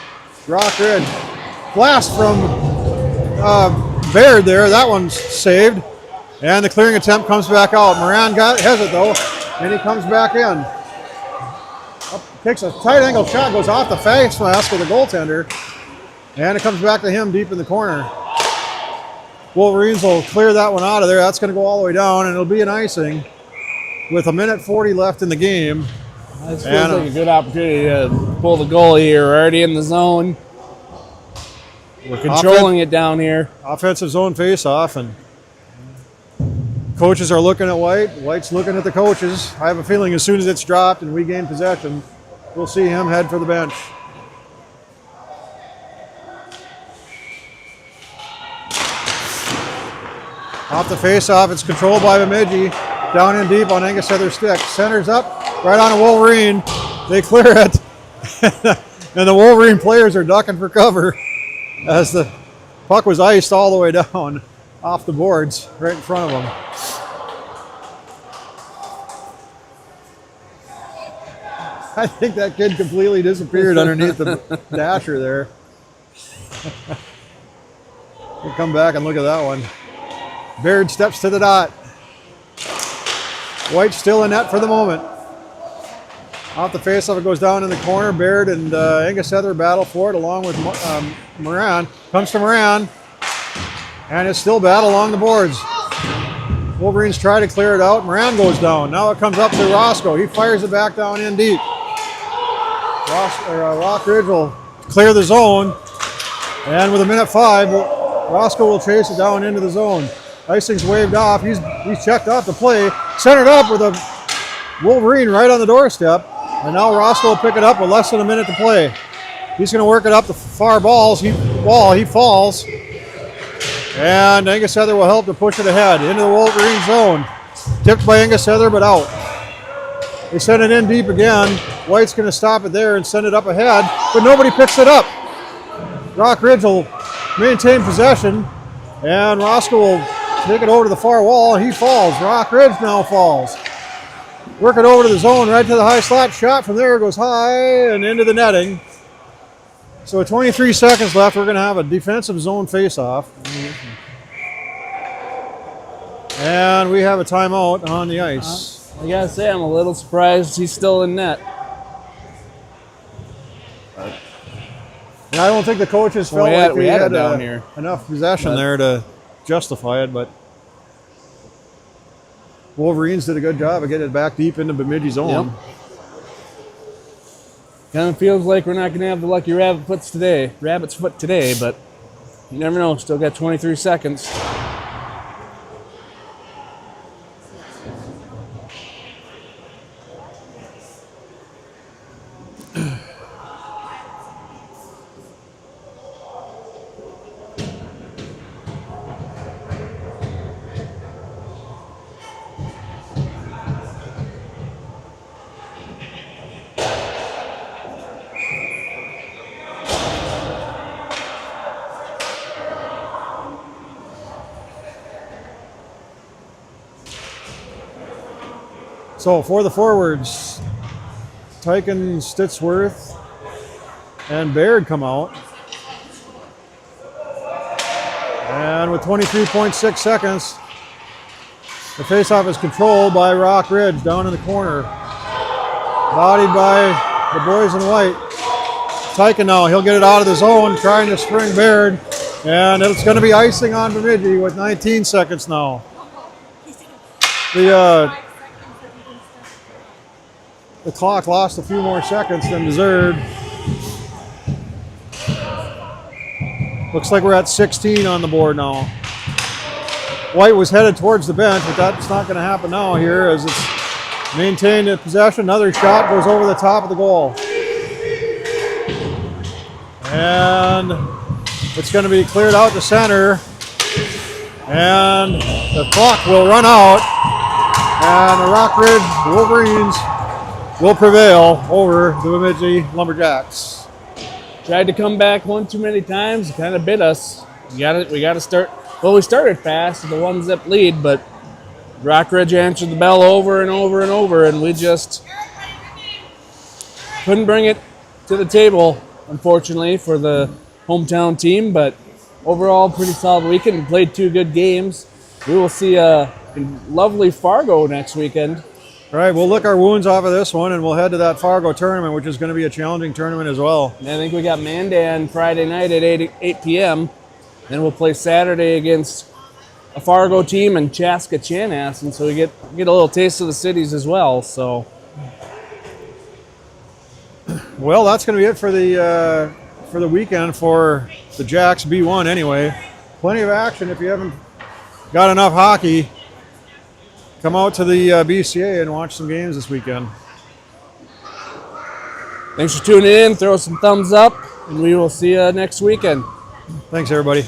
Rockridge. Blast from Baird there, that one's saved. And the clearing attempt comes back out. Moran has it though, and he comes back in. Up, takes a tight angle shot, goes off the face mask of the goaltender. And it comes back to him deep in the corner. Wolverines will clear that one out of there. That's going to go all the way down, and it'll be an icing. With 1:40 left in the game. This feels like a good opportunity to pull the goalie here. We're already in the zone. We're controlling it down here. Offensive zone face-off, and coaches are looking at White. White's looking at the coaches. I have a feeling as soon as it's dropped and we gain possession, we'll see him head for the bench. Off the face-off, it's controlled by Bemidji. Down in deep on Angus Heather's stick. Centers up, right on a Wolverine. They clear it. And the Wolverine players are ducking for cover as the puck was iced all the way down off the boards right in front of them. I think that kid completely disappeared underneath the dasher there. We'll come back and look at that one. Baird steps to the dot. White still in net for the moment. Off the faceoff, it goes down in the corner. Baird and Angus Heather battle for it along with Moran. Comes to Moran, and it's still battle along the boards. Wolverines try to clear it out. Moran goes down. Now it comes up to Roscoe. He fires it back down in deep. Rockridge will clear the zone, and with 1:05, Roscoe will chase it down into the zone. Icing's waved off. He's checked off the play. Centered up with a Wolverine right on the doorstep. And now Roscoe will pick it up with less than a minute to play. He's going to work it up the far balls. He falls. And Angus Heather will help to push it ahead into the Wolverine zone. Tipped by Angus Heather, but out. They send it in deep again. White's going to stop it there and send it up ahead, but nobody picks it up. Rockridge will maintain possession, and Roscoe will take it over to the far wall, and he falls. Rockridge now falls. Work it over to the zone, right to the high slot. Shot from there goes high and into the netting. So 23 seconds left. We're going to have a defensive zone face-off. And we have a timeout on the ice. I got to say, I'm a little surprised he's still in net. And I don't think the coaches felt like we had it down here. Enough possession there to justify it, but Wolverines did a good job of getting it back deep into Bemidji zone. Yep. Kind of feels like we're not going to have the lucky rabbit's foot today, but You never know. Still got 23 seconds. So for the forwards, Tyken, Stitsworth, and Baird come out. And with 23.6 seconds, the faceoff is controlled by Rock Ridge down in the corner. Bodied by the boys in white. Tyken now, he'll get it out of the zone, trying to spring Baird. And it's going to be icing on Bemidji with 19 seconds now. The clock lost a few more seconds than deserved. Looks like we're at 16 on the board now. White was headed towards the bench, but that's not going to happen now here as it's maintained in possession. Another shot goes over the top of the goal. And it's going to be cleared out to center. And the clock will run out. And the Rock Ridge Wolverines will prevail over the Bemidji Lumberjacks. Tried to come back one too many times, kind of bit us. We got to start. Well, we started fast with the 1-zip lead, but Rock Ridge answered the bell over and over and over, and we just couldn't bring it to the table, unfortunately, for the hometown team. But overall, pretty solid weekend. We played 2 good games. We will see a lovely Fargo next weekend. All right, we'll lick our wounds off of this one, and we'll head to that Fargo tournament, which is going to be a challenging tournament as well. And I think we got Mandan Friday night at 8 p.m. Then we'll play Saturday against a Fargo team and Chaska Chanhassen, so we get a little taste of the cities as well. So, well, that's going to be it for the weekend for the Jacks B1 anyway. Plenty of action if you haven't got enough hockey. Come out to the BCA and watch some games this weekend. Thanks for tuning in. Throw some thumbs up, and we will see you next weekend. Thanks, everybody.